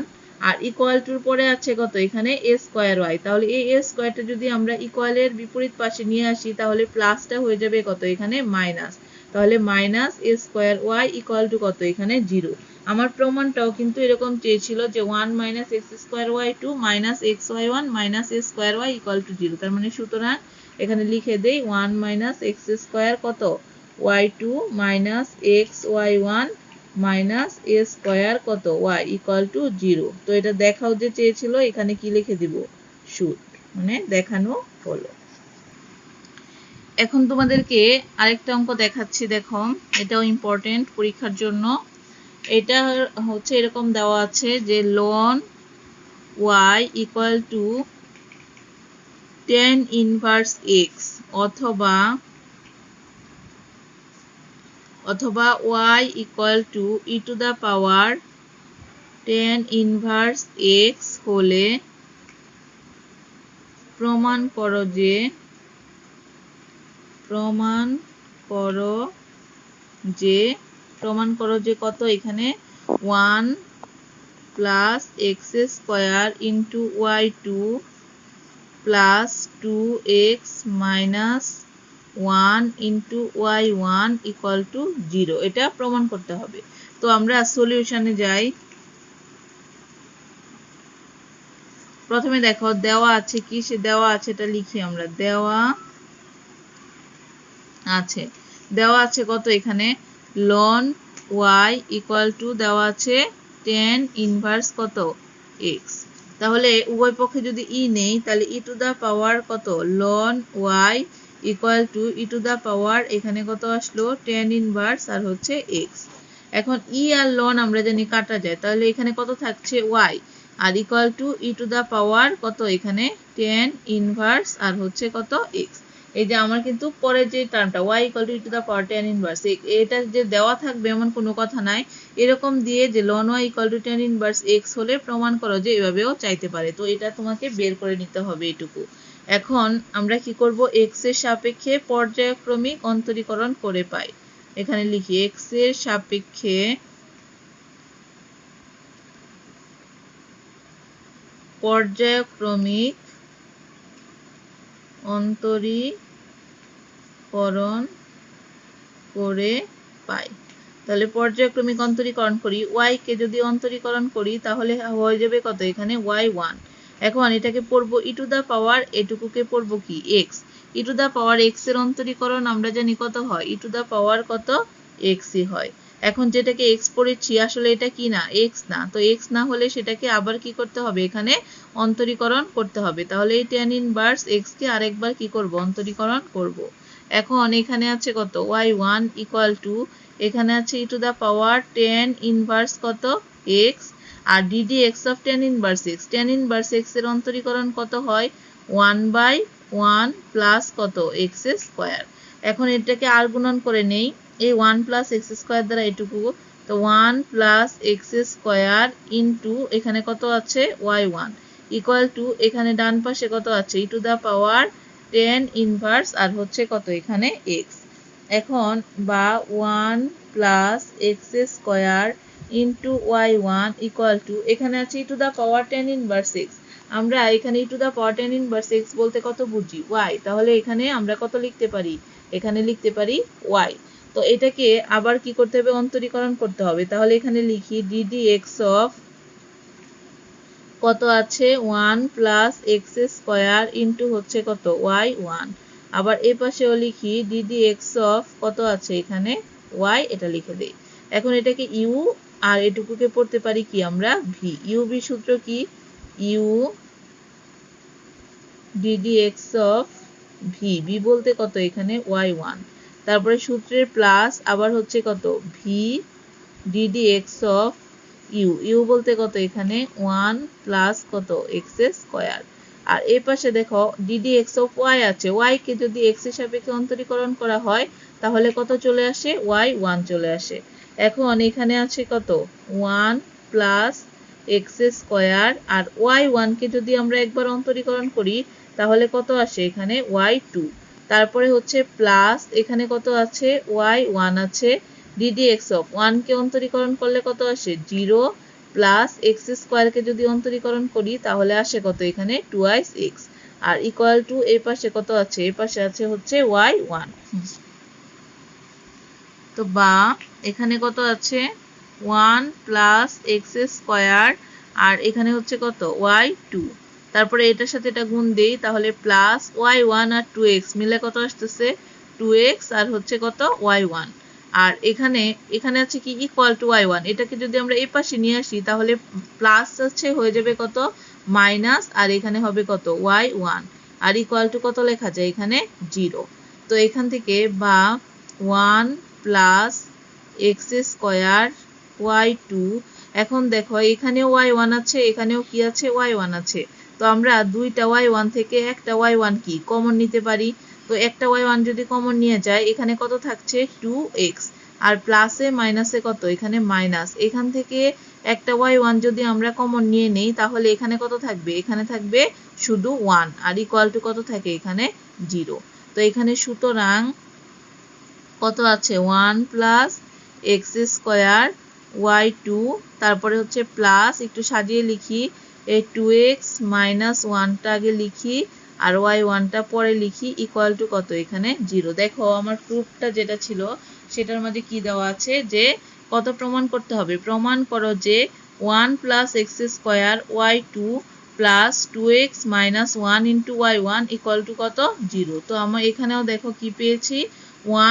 আর ইকুয়াল টুর পরে আছে কত এখানে a স্কয়ার y, তাহলে এই a স্কয়ারটা যদি আমরা ইকুয়ালের বিপরীত পাশে নিয়ে আসি তাহলে প্লাসটা হয়ে যাবে কত এখানে মাইনাস, তাহলে minus a square y equal to কত এখানে 0। আমার প্রমাণটাও কিন্তু এরকম চেয়েছিল যে 1 minus x square y2 minus x y1 minus a square y equal to 0, তার মানে সুতরাং এখানে লিখে দেই 1 মাইনাস এক্স স্কয়ার কত y2 minus x y1 minus a square কত y ইকুয়াল টু 0। তো এটা দেখাও যে চেয়েছিল, এখানে কি লিখে দিব শুড, মানে দেখানো হলো। এখন তোমাদেরকে আরেকটা অঙ্ক দেখাচ্ছি, দেখো এটাও ইম্পর্টেন্ট পরীক্ষার জন্য। এটা হচ্ছে এরকম দেওয়া আছে যে ln y equal to tan inverse x অথবা y equal to e to the power tan inverse x হলে প্রমাণ করো যে কত এখানে 1 plus x square into y2 plus 2x minus 1 into y1 equal to 0, এটা প্রমাণ করতে হবে। তো আমরা সলিউশনে যাই। প্রথমে দেখো দেওয়া আছে কি, সে দেওয়া আছে এটা লিখি আমরা, দেওয়া আছে কত এখানে ln y ইকুয়াল টু দেওয়া আছে tan ইনভার্স কত x, তাহলে উভয় পক্ষে যদি e নেই তাহলে e টু দা পাওয়ার কত ln y equal to e to the power এখানে কত আসলো tan ইনভার্স আর হচ্ছে x। এখন ই আর লন আমরা জানি কাটা যায়, তাহলে এখানে কত থাকছে y আর equal to e to the power কত এখানে tan ইনভার্স আর হচ্ছে কত x। এই যে আমার কিন্তু পরে যে টার্মটা y equal to e to the power tan inverse, এটা যে দেওয়া থাকবে এমন কোনো কথা নাই। এরকম দিয়ে যে লন y equal to tan inverse x হলে প্রমাণ করো যে এভাবেও চাইতে পারে। তো এটা তোমাকে বের করে নিতে হবে এটুকু। এখন আমরা কি করব, x এর সাপেক্ষে পর্যায়ক্রমিক অন্তরীকরণ করে পাই। এখানে লিখি x এর সাপেক্ষে পর্যায়ক্রমিক অন্তরীকরণ করে পাই। তাহলে পর্যায়ক্রমিক অন্তরীকরণ করি, y কে যদি অন্তরীকরণ করি তাহলে হয়ে যাবে কত এখানে y1। এখন এটাকে পড়বো ই টু দা পাওয়ার, এটুকুকে পড়বো কি x। E to the power x এর অন্তরীকরণ আমরা জানি কত হয়, ই টু দা পাওয়ার কত x ই হয়। এখন যেটাকে x পড়েছি আসলে এটা কি না, x না, তো x না হলে সেটাকে আবার কি করতে হবে, এখানে অন্তরীকরণ করতে হবে। তাহলে এই tan ইনভার্স x কে আরেকবার কি করব, অন্তরীকরণ করব। এখন এখানে আছে কত y1 ইকুয়াল টু এখানে আছে e to the power tan inverse কত x আর dd x of tan inverse x। tan inverse x এর অন্তরীকরণ কত হয় 1/1 প্লাস কত x স্কয়ার। এখন এটাকে আর গুণন করে নেই, এই 1 প্লাস x স্কয়ার দ্বারা এটুকু, তো 1 প্লাস x স্কয়ার ইনটু এখানে কত আছে y1 ইকুয়াল টু এখানে ডান পাশে কত আছে e to the power tan inverse আর হচ্ছে কত এখানে x। এখন বা 1 plus x square into y1 equal to এখানে আছে e to the power tan inverse x। আমরা এখানে e to the power tan inverse x বলতে কত বুঝি, y। তাহলে এখানে আমরা কত লিখতে পারি, এখানে লিখতে পারি y। তো এটাকে আবার কি করতে হবে, অন্তরীকরণ করতে হবে। তাহলে এখানে লিখি dd x অফ কত আছে 1 প্লাস x স্কয়ার ইনটু হচ্ছে কত y1। আবার এই পাশেও লিখি dd x অফ কত আছে এখানে y, এটা লিখে দেই। এখন এটাকে u আর এটুকুকে পড়তে পারি কি আমরা v। uv সূত্র কি, u dd x of v, v বলতে কত এখানে y1, তারপরে সূত্রের প্লাস আবার হচ্ছে কত v dd x of u, u বলতে কত এখানে 1 প্লাস কত x স্কয়ার। আর এই পাশে দেখো dd x অফ y আছে, y কে যদি x এর সাপেক্ষে অন্তরীকরণ করা হয় তাহলে কত চলে আসে y1 চলে আসে। এখন এখানে আছে কত 1 প্লাস x স্কয়ার আর y1 কে যদি আমরা একবার অন্তরীকরণ করি তাহলে কত আসে এখানে y2, তারপরে হচ্ছে প্লাস এখানে কত আছে y1 আছে, dd x অফ 1 কে অন্তরীকরণ করলে কত আসে 0 প্লাস x স্কয়ার কে যদি অন্তরীকরণ করি তাহলে আসে কত এখানে 2x আর ইকুয়াল টু এই পাশে কত আছে, এই পাশে আছে হচ্ছে y1। তো বা এখানে কত আছে 1 প্লাস x স্কয়ার আর এখানে হচ্ছে কত y2, তারপরে এটার সাথে এটা গুণ দেই তাহলে প্লাস y1 আর 2x মিলে কত আসতেছে 2x আর হচ্ছে কত y1। আর এখানে আছে কি ইকুয়াল টু y1, এটাকে যদি আমরা এই পাশে নিয়ে আসি তাহলে প্লাস আছে হয়ে যাবে কত মাইনাস আর এখানে হবে কত y1 আর ইকুয়াল টু কত লেখা যায় এখানে 0। তো এখান থেকে বা 1 প্লাস x স্কয়ার y2, এখন দেখো এখানেও y1 আছে এখানেও কি আছে y1 আছে, তো আমরা দুইটা y1 থেকে একটা y1 কি কমন নিতে পারি। তো একটা y1 যদি কমন নিয়ে যায় এখানে কত থাকছে 2x আর প্লাসে মাইনাসে কত এখানে মাইনাস, এখান থেকে একটা y1 যদি আমরা কমন নিয়ে নেই তাহলে এখানে কত থাকবে, এখানে থাকবে শুধু 1 আর ইকুয়াল টু কত থাকে এখানে 0। তো এখানে সুতরাং কত আছে 1 প্লাস x স্কয়ার y2, তারপরে হচ্ছে প্লাস একটু সাজিয়ে লিখি এই 2x মাইনাস 1টা আগে লিখি আর y1টা পরে লিখি ইকুয়াল টু কত এখানে 0। দেখো আমার প্রুফটা যেটা ছিল সেটার মধ্যে কি দেওয়া আছে যে কত প্রমাণ করতে হবে, প্রমাণ করো যে 1 plus x square y2 plus 2x minus 1 into y1 equal to কত 0। তো আমরা এখানেও দেখো কি পেয়েছি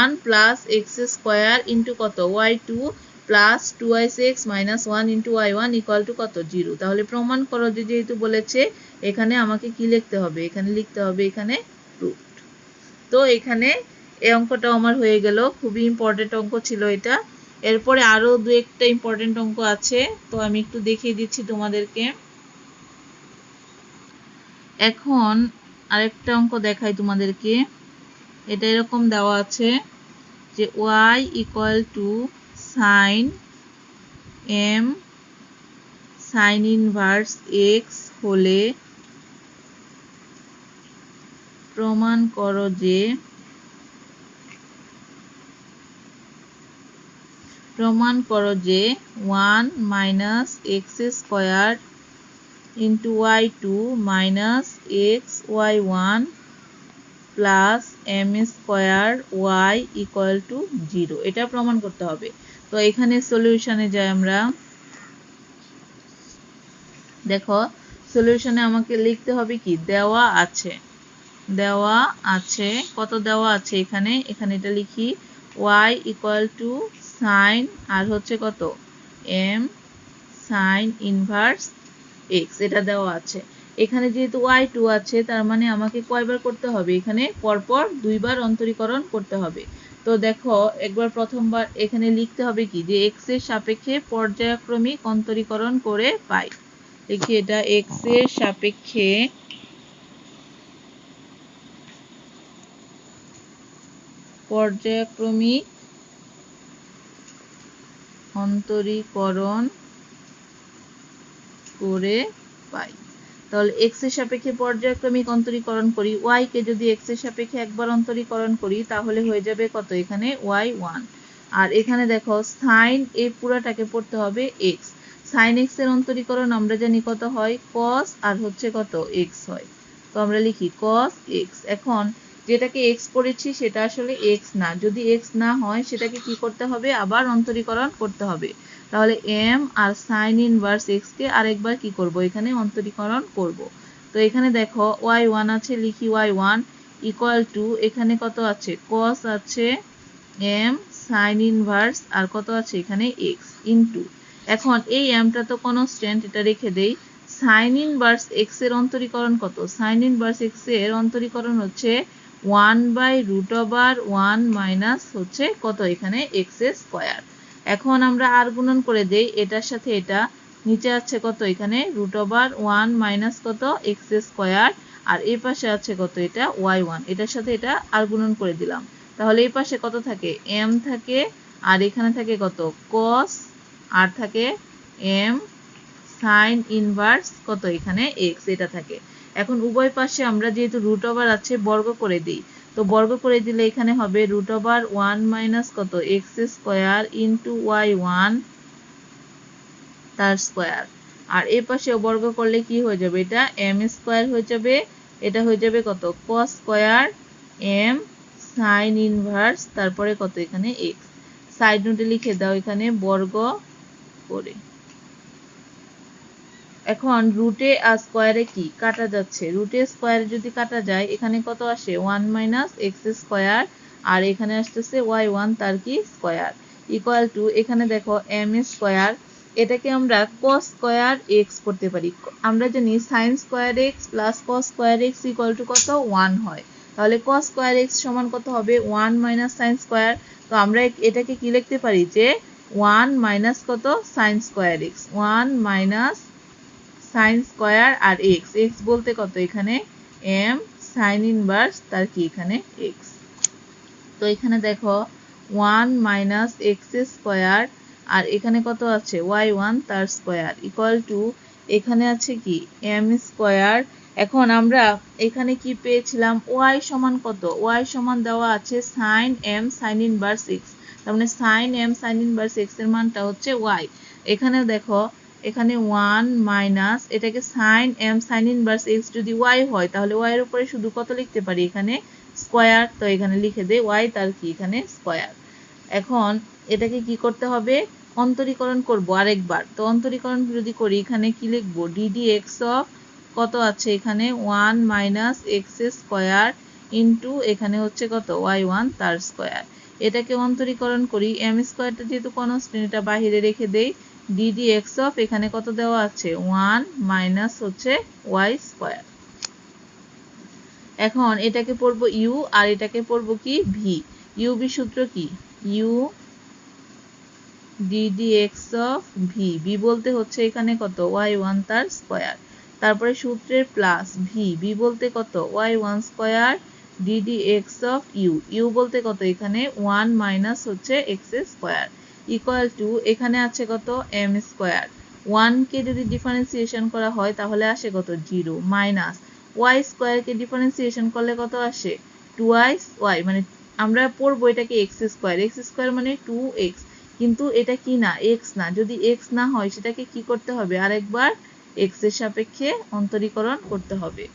1 প্লাস x স্কয়ার ইন্টু কত y2 plus 2x minus 1 into y1 equal to কত 0। তাহলে প্রমাণ করো যে যেহেতু বলেছে এখানে আমাকে কি লিখতে হবে, এখানে লিখতে হবে এখানে প্রুফড। তো এখানে এই অঙ্কটাও আমার হয়ে গেল, খুবই ইম্পর্টেন্ট অঙ্ক ছিল এটা। এরপরে আরো দু একটা ইম্পর্টেন্ট অঙ্ক আছে, তো আমি একটু দেখিয়ে দিচ্ছি তোমাদেরকে। এখন আরেকটা অঙ্ক দেখাই তোমাদেরকে। এটা এরকম দেওয়া আছে যে y equal to sine m sine inverse x হলে প্রমাণ করো যে 1 minus x square into y2 minus x y1 plus M square y equal to 0, এটা প্রমাণ করতে হবে। তো এখানে সলিউশনে যাই আমরা। দেখো সলিউশনে আমাকে লিখতে হবে কি, দেওয়া আছে কত দেওয়া আছে এখানে এটা লিখি y ইকুয়াল টু সাইন আর হচ্ছে কত m সাইন ইনভার্স x, এটা দেওয়া আছে। এখানে যেহেতু y2 আছে তার মানে আমাকে কয়বার করতে হবে, এখানে পরপর দুইবার অন্তরীকরণ করতে হবে। তো দেখো একবার প্রথমবার এখানে লিখতে হবে কি যে x এর সাপেক্ষে পর্যায়ক্রমিক অন্তরীকরণ করে পাই। দেখি এটা x এর সাপেক্ষে পর্যায়ক্রমিক অন্তরীকরণ করে পাই। তাহলে x এর সাপেক্ষে পর্যায়ক্রমিক অন্তরীকরণ করি, y কে যদি x এর সাপেক্ষে একবার অন্তরীকরণ করি তাহলে হয়ে যাবে কত, এখানে y1। আর এখানে দেখো সাইন এই পুরাটাকে পড়তে হবে x, সাইন x এর অন্তরীকরণ আমরা জানি কত হয়, cos আর হচ্ছে কত x হয়। তো আমরা লিখি cos x। এখন যেটাকে x পড়েছি সেটা আসলে x না, যদি x না হয় সেটাকে কি করতে হবে, আবার অন্তরীকরণ করতে হবে। তাহলে m আর সাইন ইনভার্স x কে আরেকবার কি করব, এখানে অন্তরীকরণ করব। তো এখানে দেখো y1 আছে, লিখি y1 ইকুয়াল টু এখানে কত আছে, cos আছে m সাইন ইনভার্স আর কত আছে এখানে x ইনটু, এখন এই mটা তো কনস্ট্যান্ট, এটা রেখে দেই। সাইন ইনভার্স x এর অন্তরীকরণ কত, সাইন ইনভার্স x এর অন্তরীকরণ হচ্ছে 1/√1 মাইনাস হচ্ছে কত এখানে x স্কয়ার। এখন আমরা আর গুণন করে দেই এটার সাথে এটা, নিচে আছে কত এখানে √1 মাইনাস কত x স্কয়ার, আর এই পাশে আছে কত এটা y1, এটার সাথে এটা আর গুণন করে দিলাম। তাহলে এই পাশে কত থাকে, m থাকে, আর এখানে থাকে কত cos আর থাকে m সাইন ইনভার্স কত এখানে x, এটা থাকে। এখন উভয় পাশে আমরা যেহেতু √, আছে বর্গ করে দিই। তো বর্গ করে দিলে এখানে হবে √1 মাইনাস কত x স্কয়ার ইনটু y1 তার স্কয়ার, আর এই পাশে বর্গ করলে কি হয়ে যাবে, এটা m স্কয়ার হয়ে যাবে, এটা হয়ে যাবে কত cos square m sine inverse তারপরে কত এখানে x। সাইড নোটে লিখে দাও এখানে বর্গ করে। এখন রুটে আর স্কয়ারে কি কাটা যাচ্ছে, রুটে স্কয়ারে যদি কাটা যায় এখানে কত আসে 1 মাইনাস এক্স স্কয়ার, আর এখানে আসতেছে y1 তার কি স্কয়ার ইকুয়াল টু, এখানে দেখো m স্কয়ার, এটাকে আমরা cos স্কয়ার x করতে পারি। আমরা জানি sin square x plus cos square x equal to কত 1 হয়। তাহলে cos স্কয়ার x সমান কত হবে 1 মাইনাস sin স্কয়ার। তো আমরা এটাকে কি লিখতে পারি যে 1 মাইনাস কত sin square x, 1 minus sine square আর x, x বলতে কত এখানে m সাইন ইনভার্স তার কি এখানে x। তো এখানে দেখো 1 মাইনাস এক্স স্কয়ার আর এখানে কত আছে y1 তার স্কয়ার ইকুয়াল টু, এখানে আছে কি m স্কয়ার। এখন আমরা এখানে কি পেয়েছিলাম, y সমান কত, y সমান দেওয়া আছে sine m sine inverse x, তার মানে sine m sine inverse x এর মানটা হচ্ছে y। এখানে দেখো এখানে 1 মাইনাস এটাকে sine m sine inverse x যদি y হয় তাহলে y এর উপরে শুধু কত লিখতে পারি এখানে স্কয়ার, তো এখানে লিখে দেই y তার কি এখানে স্কয়ার। এখন এটাকে কি করতে হবে, অন্তরীকরণ করব আরেকবার। তো অন্তরীকরণ যদি করি এখানে কি লিখবো, ddx অফ কত আছে এখানে 1 মাইনাস এক্স স্কয়ার ইনটু এখানে হচ্ছে কত y1 তার স্কয়ার। এটাকে অন্তরীকরণ করি, m স্কয়ারটা যেহেতু কনস্ট্যান্ট এটা বাইরে রেখে দেই, ddx অফ এখানে কত দেওয়া আছে 1 মাইনাস হচ্ছে y স্কয়ার। এখন এটাকে পড়বো ইউ আর এটাকে পড়বো কি ভি। ইউ ভি সূত্র কি, U ddx of V, V বলতে হচ্ছে এখানে কত y1 তার স্কয়ার, তারপরে সূত্রের প্লাস ভি, ভি বলতে কত y1 square ddx of U, U বলতে কত এখানে 1 মাইনাস হচ্ছে x স্কয়ার ইকুয়াল টু এখানে আছে কত m স্কয়ার। 1 কে যদি ডিফারেন্সিয়েশন করা হয় তাহলে আসে কত 0 মাইনাস y স্কয়ার কে ডিফারেন্সিয়েশন করলে কত আসে 2y, মানে আমরা পড়বো এটাকে x স্কয়ার মানে 2x, কিন্তু এটা কি না x না, যদি x না হয় সেটাকে কি করতে হবে আরেকবার x এর সাপেক্ষে অন্তরীকরণ করতে হবে।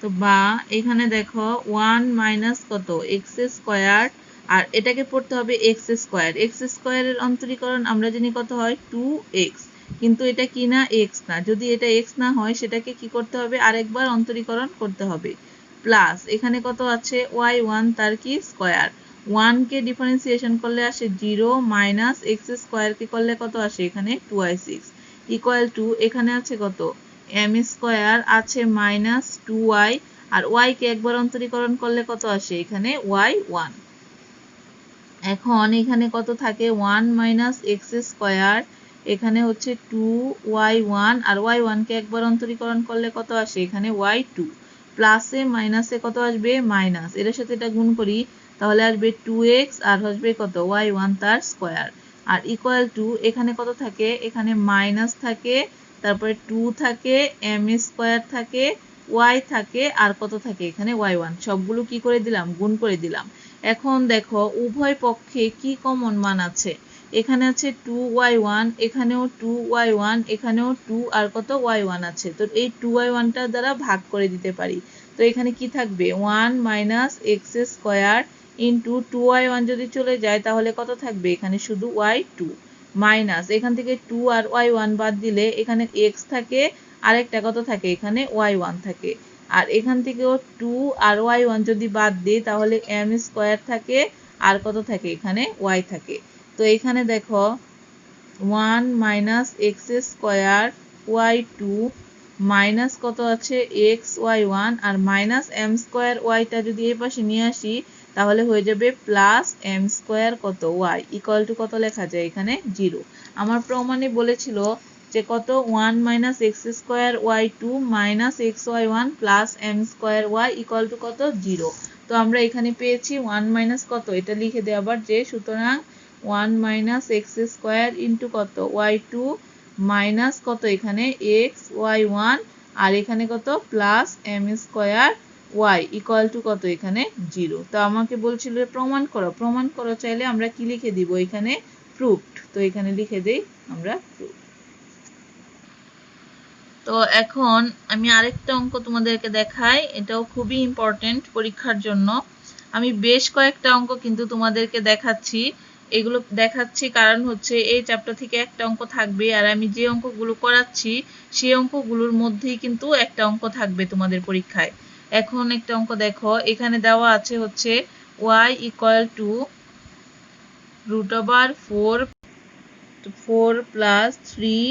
তো বা এখানে দেখো 1 মাইনাস কত x স্কয়ার আর এটাকে পড়তে হবে x স্কয়ারের অন্তরীকরণ আমরা জানি কত হয় 2x, কিন্তু এটা কি না x না, যদি এটা x না হয় সেটাকে কি করতে হবে আরেকবার অন্তরীকরণ করতে হবে, প্লাস এখানে কত আছে y1 তার কি স্কয়ার, 1 কে ডিফারেন্সিয়েশন করলে আসে 0 মাইনাস x স্কয়ার কে করলে কত আসে এখানে 2y6 ইকুয়াল টু এখানে আছে কত m স্কয়ার আছে মাইনাস 2y আর y কে একবার অন্তরীকরণ করলে কত আসে এখানে y1। এখন এখানে কত থাকে 1 মাইনাস x স্কয়ার, এখানে হচ্ছে 2y1 আর y1 কে একবার অন্তরীকরণ করলে কত আসে এখানে y2, প্লাসে মাইনাসে কত আসবে মাইনাস, এর সাথে এটা গুণ করি তাহলে আসবে 2x আর আসবে কত y1 তার স্কয়ার আর ইকুয়াল টু এখানে কত থাকে এখানে মাইনাস থাকে, তারপরে 2 থাকে m স্কয়ার থাকে y থাকে আর কত থাকে এখানে y1, সবগুলো কি করে দিলাম গুণ করে দিলাম। এখন দেখো উভয় পক্ষে কি কমন মান আছে, এখানে আছে 2y1, এখানেও 2y1, এখানেও 2 আর কত y1 আছে, তো এই 2y1 টা দ্বারা ভাগ করে দিতে পারি, তো এখানে কি থাকবে 1 minus x square into 2y1 যদি চলে যায় তাহলে কত থাকবে এখানে শুধু y2 মাইনাস এখান থেকে 2 আর y1 বাদ দিলে এখানে x থাকে আরেকটা কত থাকে এখানে y1 থাকে, আর এখান থেকেও 2 আর y1 যদি বাদ দিই তাহলে m স্কয়ার থাকে আর কত থাকে এখানে y থাকে। তো এখানে দেখো 1 minus x square y2 minus কত আছে x y1 আর মাইনাস m স্কয়ার y টা যদি এই পাশে নিয়ে আসি তাহলে হয়ে যাবে প্লাস m স্কয়ার কত y ইকুয়াল টু কত লেখা যায় এখানে 0। আমার প্রমাণে বলেছিল যে কত 1 minus x square y2 minus x y1 plus m square y equal to কত 0। তো আমরা এখানে পেয়েছি 1 মাইনাস কত, এটা লিখে দেই আবার যে সুতরাং 1 মাইনাস x স্কয়ার ইন্টু কত y2 মাইনাস কত এখানে x y1 আর এখানে কত plus m square y equal to কত এখানে 0। তো আমাকে বলছিল প্রমাণ করো চাইলে আমরা কি লিখে দিব এখানে প্রুফড, তো এখানে লিখে দেই আমরা প্রুফ। তো এখন আমি আরেকটা অঙ্ক তোমাদেরকে দেখাই, এটাও খুবই ইম্পর্টেন্ট পরীক্ষার জন্য। আমি বেশ কয়েকটা অঙ্ক কিন্তু তোমাদেরকে দেখাচ্ছি, এগুলো দেখাচ্ছি কারণ হচ্ছে এই চ্যাপ্টার থেকে একটা অঙ্ক থাকবে আর আমি যে অঙ্কগুলো করাচ্ছি সেই অঙ্কগুলোর মধ্যেই কিন্তু একটা অঙ্ক থাকবে তোমাদের পরীক্ষায়। এখন একটা অঙ্ক দেখো, এখানে দেওয়া আছে হচ্ছে y equal to √4 plus 3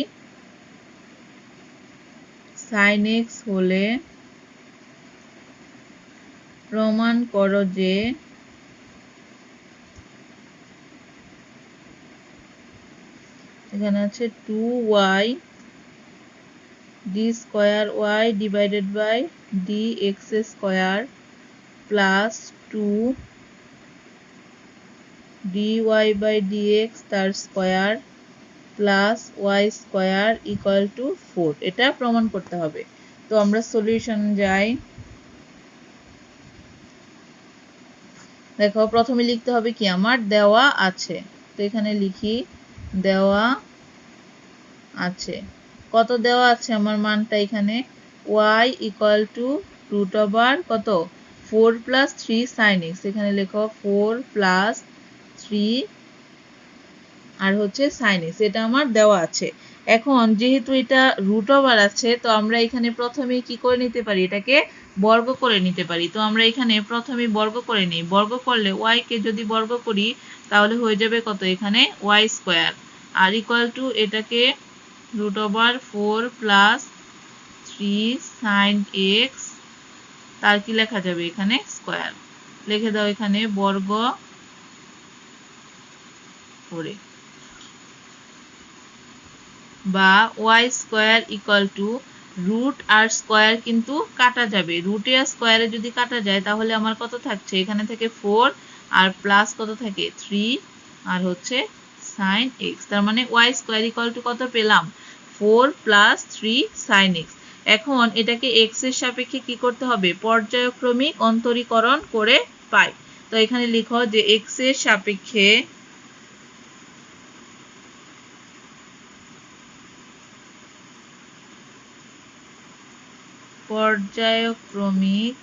sin x হলে প্রমাণ করো যে এখানে আছে 2y d square y divided by dx square plus 2 dy by dx তার square plus y square equal to 4, এটা প্রমাণ করতে হবে। তো আমরা সলিউশন যাই, দেখো প্রথমে লিখতে হবে কি আমার দেওয়া আছে, তো এখানে লিখি দেওয়া আছে, কত দেওয়া আছে আমার মানটা এখানে y ইকুয়াল টু কত 4 প্লাস 3 sin x, এখানে লেখো 4 প্লাস 3 আর হচ্ছে sin x, এটা আমার দেওয়া আছে। এখন যেহেতু এটা √ আছে তো আমরা এখানে প্রথমে কি করে নিতে পারি এটাকে বর্গ করে নিতে পারি, তো আমরা এখানে প্রথমে বর্গ করে নিই, বর্গ করলে y কে যদি বর্গ করি তাহলে হয়ে যাবে কত এখানে y স্কয়ার আর ইকুয়াল টু এটাকে √4 প্লাস 3 sin x তার কি লেখা যাবে এখানে স্কয়ার লিখে দাও এখানে বর্গ করে বা y square equal to root আর স্কয়ার কিন্তু কাটা যাবে রুটে আর স্কয়ারে যদি কাটা যায় তাহলে আমার কত থাকছে এখানে থেকে 4 আর প্লাস কত থাকে 3 আর হচ্ছে sin x তার মানে y স্কয়ার ইকুয়াল টু কত পেলাম 4 প্লাস 3 sin x এখন এটাকে x এর সাপেক্ষে কি করতে হবে পর্যায়ক্রমিক অন্তরীকরণ করে পাই তো এখানে লিখো যে x এর সাপেক্ষে পর্যায়ক্রমিক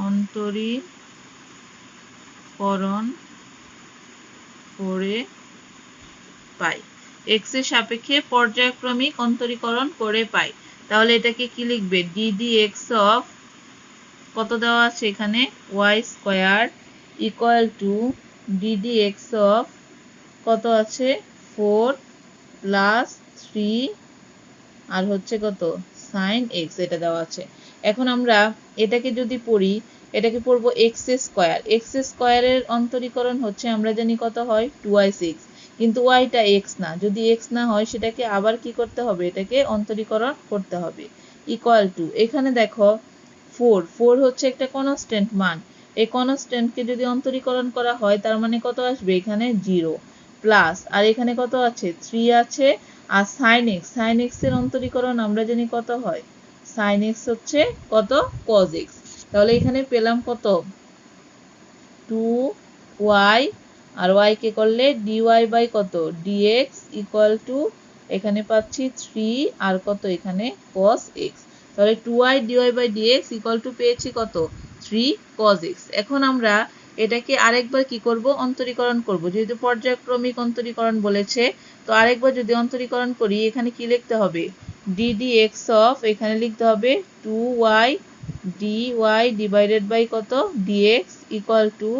অন্তরীকরণ করে পাই x এর সাপেক্ষে পর্যায়ক্রমিক অন্তরীকরণ করে পাই তাহলে এটাকে কি লিখবে ddx অফ কত দেওয়া আছে এখানে y square equal two ddx of কত আছে 4 প্লাস 3 আর হচ্ছে কত sin x এটা দেওয়া আছে এখন আমরা এটাকে যদি পড়ি এটাকে পড়ব x স্কয়ারের অন্তরীকরণ হচ্ছে আমরা জানি কত হয় 2y6 কিন্তু y টা x না যদি x না হয় সেটাকে আবার কি করতে হবে এটাকে অন্তরীকরণ করতে হবে ইকুয়াল টু এখানে দেখো 4 হচ্ছে একটা কনস্ট্যান্ট মান এই কনস্ট্যান্টকে যদি অন্তরীকরণ করা হয় তার মানে কত আসবে এখানে 0 প্লাস আর এখানে কত আছে 3 আছে আর sin x এর অন্তরীকরণ আমরা জানি কত হয় sin x হচ্ছে কত cos x তাহলে এখানে পেলাম কত 2y আর y কে করলে dy বাই কত dx ইকুয়াল টু এখানে পাচ্ছি 3 আর কত এখানে cos x তাহলে 2y dy by dx equal to পেয়েছি কত 3 cos x এখন আমরা এটাকে আরেকবার কি করব অন্তরীকরণ করব যেহেতু পর্যায়ক্রমিক অন্তরীকরণ বলেছে তো আরেকবার যদি অন্তরীকরণ করি এখানে কি লিখতে হবে ddx অফ এখানে লিখতে হবে 2y dy ডিভাইডেড বাই কত dx ইকুয়াল টু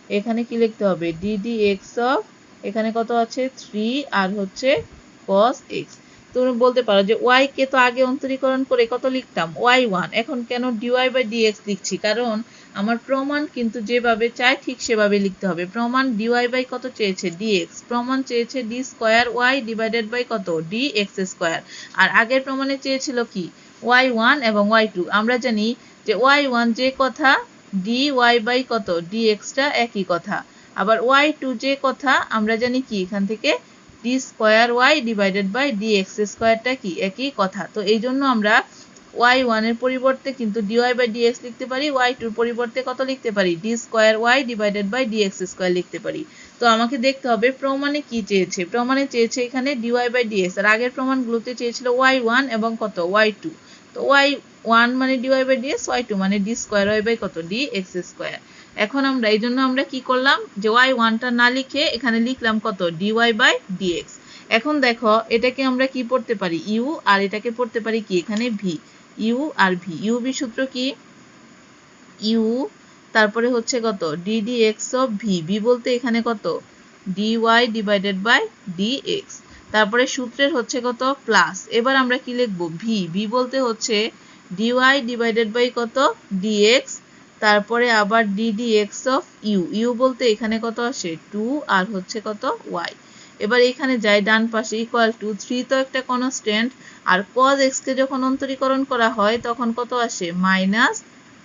এখানে কি লিখতে হবে ddx অফ এখানে কত আছে 3 আর হচ্ছে cos x তুমি বলতে পারো যে y কে তো আগে অন্তরীকরণ করে কত লিখতাম y1 এখন কেন dy বাই dx লিখছি কারণ আমার প্রমাণ কিন্তু যেভাবে চাই ঠিক সেভাবে লিখতে হবে প্রমাণ dy বাই কত চেয়েছে dx প্রমাণ চেয়েছে d square y divided by কত dx স্কয়ার আর আগের প্রমাণে চেয়েছিল কি y1 এবং y2 আমরা জানি যে y1 যে কথা dy বাই কত dx টা একই কথা আবার y2 যে কথা আমরা জানি কি এখান থেকে d square y divided by dx স্কয়ারটা কি একই কথা তো এইজন্য আমরা y1 এর পরিবর্তে কিন্তু dy বাই dx লিখতে পারি y2 এর পরিবর্তে কত লিখতে পারি d square y divided by dx square লিখতে পারি তো আমাকে দেখতে হবে প্রমাণে কি চেয়েছে প্রমাণে চেয়েছে এখানে dy বাই dx আর আগের প্রমাণগুলোতে চেয়েছিল y1 এবং কত y2 তো y1 মানে dy বাই dx y2 মানে d স্কয়ার y বাই কত dx স্কয়ার এখন আমরা এইজন্য আমরা কি করলাম যে y1 টা না লিখে এখানে লিখলাম কত dy বাই dx এখন দেখো এটাকে আমরা কি পড়তে পারি u আর এটাকে পড়তে পারি কি এখানে v u আর v u v সূত্র কি u তারপরে হচ্ছে কত ddx অফ v v বলতে এখানে কত dy ডিভাইডেড বাই dx তারপরে সূত্রের হচ্ছে কত প্লাস এবার আমরা কি লিখব v v বলতে হচ্ছে dy ডিভাইডেড বাই কত dx তারপরে আবার ddx অফ u u বলতে এখানে কত আসে 2 আর হচ্ছে কত y এবার এখানে যাই ডান পাশে ইকুয়াল টু 3 তো একটা কনস্ট্যান্ট আর cos x কে যখন অন্তরীকরণ করা হয় তখন কত আসে মাইনাস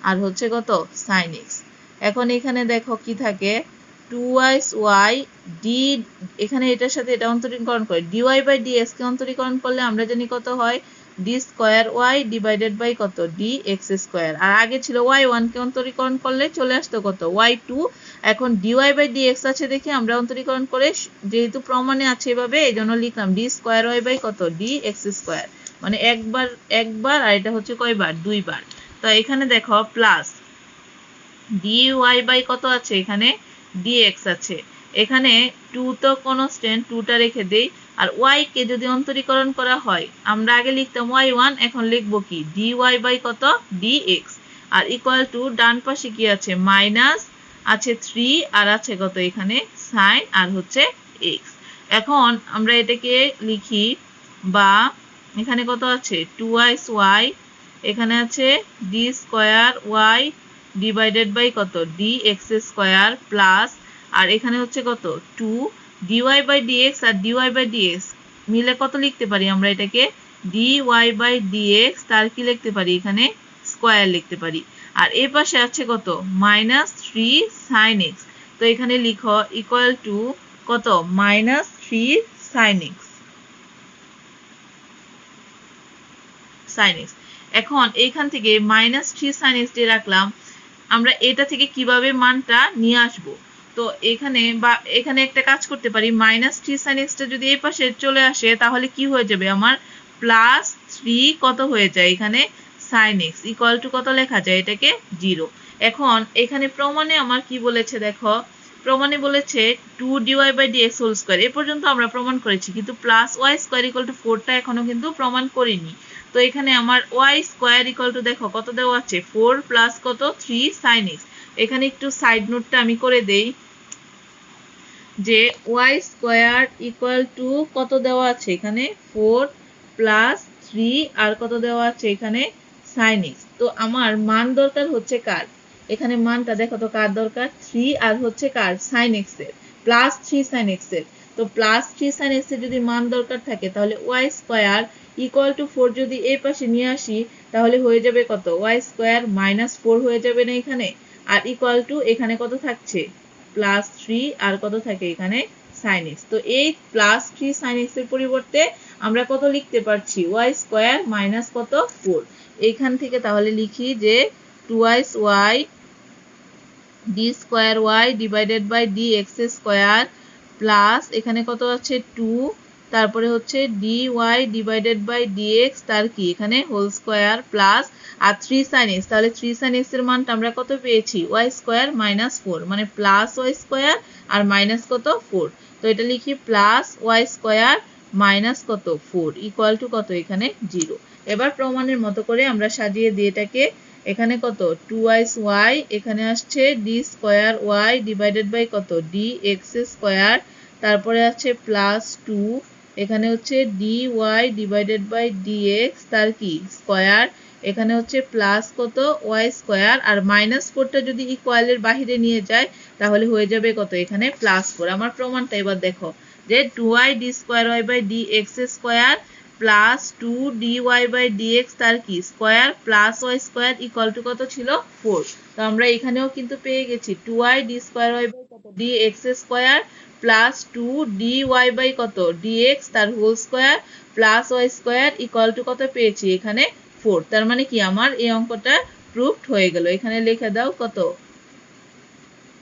আর হচ্ছে কত sin x এখন এখানে দেখো কি থাকে 2y d এখানে এটার সাথে এটা অন্তরীকরণ করে dy বাই dx কে অন্তরীকরণ করলে আমরা জানি কত হয় d square y divided by কত dx স্কয়ার আর আগে ছিল y1 কে অন্তরীকরণ করলে চলে আসতো কত y2 এখন dy বাই dx আছে দেখে আমরা অন্তরীকরণ করে যেহেতু প্রমাণে আছে এভাবে এইজন্য লিখলাম d স্কয়ার y বাই কত dx স্কয়ার মানে একবার আর এটা হচ্ছে কয়বার দুইবার তো এখানে দেখো প্লাস dy বাই কত আছে এখানে dx আছে এখানে 2 তো কনস্ট্যান্ট 2 টা রেখে দেই আর y কে যদি অন্তরীকরণ করা হয় আমরা আগে লিখতাম y1 এখন লিখব কি dy বাই কত dx আর ইকুয়াল টু ডান পাশে কি আছে মাইনাস আছে 3 আর আছে কত এখানে sin আর হচ্ছে x এখন আমরা এটাকে লিখি, বা এখানে কত আছে 2y, এখানে আছে d square y divided by কত dx স্কয়ার প্লাস, আর এখানে হচ্ছে কত 2 dy বাই dx, আর dy বাই dx মিলে কত লিখতে পারি আমরা এটাকে dy বাই dx, তার কি লিখতে পারি এখানে স্কয়ার লিখতে পারি। আর এই পাশে আছে কত -3 sin x, তো এখানে লিখো ইকুয়াল টু কত -3 sin x। এখন এইখান থেকে -3 sin x দিয়ে রাখলাম, আমরা এটা থেকে কিভাবে মানটা নিয়ে আসব, তো এখানে একটা কাজ করতে পারি, -3 sin x টা যদি এই পাশে চলে আসে তাহলে কি হয়ে যাবে আমার +3 কত হয়ে যায় এখানে sin x ইকুয়াল টু কত লেখা যায় এটাকে 0। এখন এখানে প্রমাণে আমার কি বলেছে দেখো, প্রমাণে বলেছে 2 dy by dx whole square, এ পর্যন্ত আমরা প্রমাণ করেছি, কিন্তু +y স্কয়ার ইকুয়াল টু 4 টা এখনো কিন্তু প্রমাণ করিনি। তো এখানে আমার y স্কয়ার ইকুয়াল টু দেখো কত দেওয়া আছে 4 প্লাস কত 3 sin x। এখানে একটু সাইড নোটটা আমি করে দেই যে y স্কয়ার ইকুয়াল টু কত দেওয়া আছে এখানে 4 প্লাস 3 আর কত দেওয়া আছে এখানে sin x। তো আমার মান দরকার হচ্ছে কার, এখানে মানটা দেখো তো কার দরকার 3 আর হচ্ছে কার sin x এর, +3 sin x এর। তো +3 sin x এর যদি মান দরকার থাকে তাহলে y স্কয়ার ইকুয়াল টু 4 যদি এই পাশে নিয়ে আসি তাহলে হয়ে যাবে কত y স্কয়ার -4 হয়ে যাবে না এখানে, আর ইকুয়াল টু এখানে কত থাকছে +3 আর কত থাকে এখানে sin x। তো এই +3 sin x এর পরিবর্তে আমরা কত লিখতে পারছি y স্কয়ার মাইনাস কত 4। এইখান থেকে তাহলে লিখি যে 2y d square y divided by dx square plus এখানে কত আছে 2, তারপরে হচ্ছে dy ডিভাইডেড বাই dx তার কি এখানে হোল স্কয়ার প্লাস আর 3 sin x, তাহলে 3 sin x এর মানটা আমরা কত পেয়েছি y স্কয়ার -4, মানে প্লাস y স্কয়ার আর মাইনাস কত 4। তো এটা লিখি প্লাস y স্কয়ার মাইনাস কত 4 ইকুয়াল টু কত এখানে 0। এবার প্রমাণের মতো করে আমরা সাজিয়ে দিই এটাকে, এখানে কত 2y, এখানে আসছে d square y divided by কত dx স্কয়ার, তারপরে আছে প্লাস 2, এখানে হচ্ছে dy ডিভাইডেড বাই dx তার কি স্কয়ার, এখানে হচ্ছে প্লাস কত y স্কয়ার আর -4টা যদি ইকুয়ালের বাইরে নিয়ে যায় তাহলে হয়ে যাবে কত এখানে +4। আমার প্রমাণটা এবার দেখো যে 2y d square y by dx square plus 2 dy by dx তার কি square plus y square equal to কত ছিল 4। তো আমরা এখানেও কিন্তু পেয়ে গেছি 2y d square y by কত dx square plus 2 dy by কত dx তার whole square plus y square equal to কত পেয়েছি এখানে 4। তার মানে কি আমার এই অঙ্কটা প্রুভড হয়ে গেল। এখানে লিখে দাও কত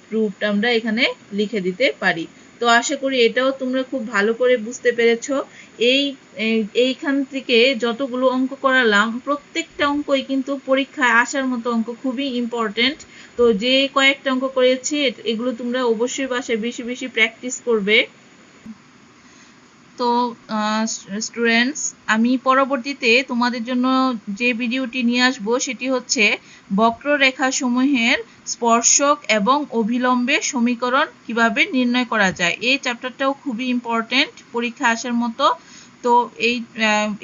প্রুভড, আমরা এখানে লিখে দিতে পারি। তো আশা করি এটাও তোমরা খুব ভালো করে বুঝতে পেরেছো। এইখান থেকে যতগুলো অঙ্ক করালাম প্রত্যেকটা অঙ্কই কিন্তু পরীক্ষায় আসার মতো অঙ্ক, খুবই ইম্পর্টেন্ট। তো যে কয়েকটা অঙ্ক করেছি এগুলো তোমরা অবশ্যই বাসায় বেশি বেশি প্র্যাকটিস করবে। তো স্টুডেন্টস, আমি পরবর্তীতে তোমাদের জন্য যে ভিডিওটি নিয়ে আসবো সেটি হচ্ছে বক্ররেখাসমূহের স্পর্শক এবং অভিলম্বে সমীকরণ কিভাবে নির্ণয় করা যায়। এই চ্যাপ্টারটাও খুবই ইম্পর্টেন্ট, পরীক্ষা আসার মতো। তো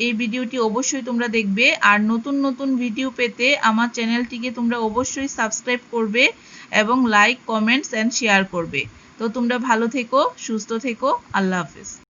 এই ভিডিওটি অবশ্যই তোমরা দেখবে, আর নতুন নতুন ভিডিও পেতে আমার চ্যানেলটিকে তোমরা অবশ্যই সাবস্ক্রাইব করবে এবং লাইক, কমেন্টস অ্যান্ড শেয়ার করবে। তো তোমরা ভালো থেকো, সুস্থ থেকো, আল্লাহ হাফেজ।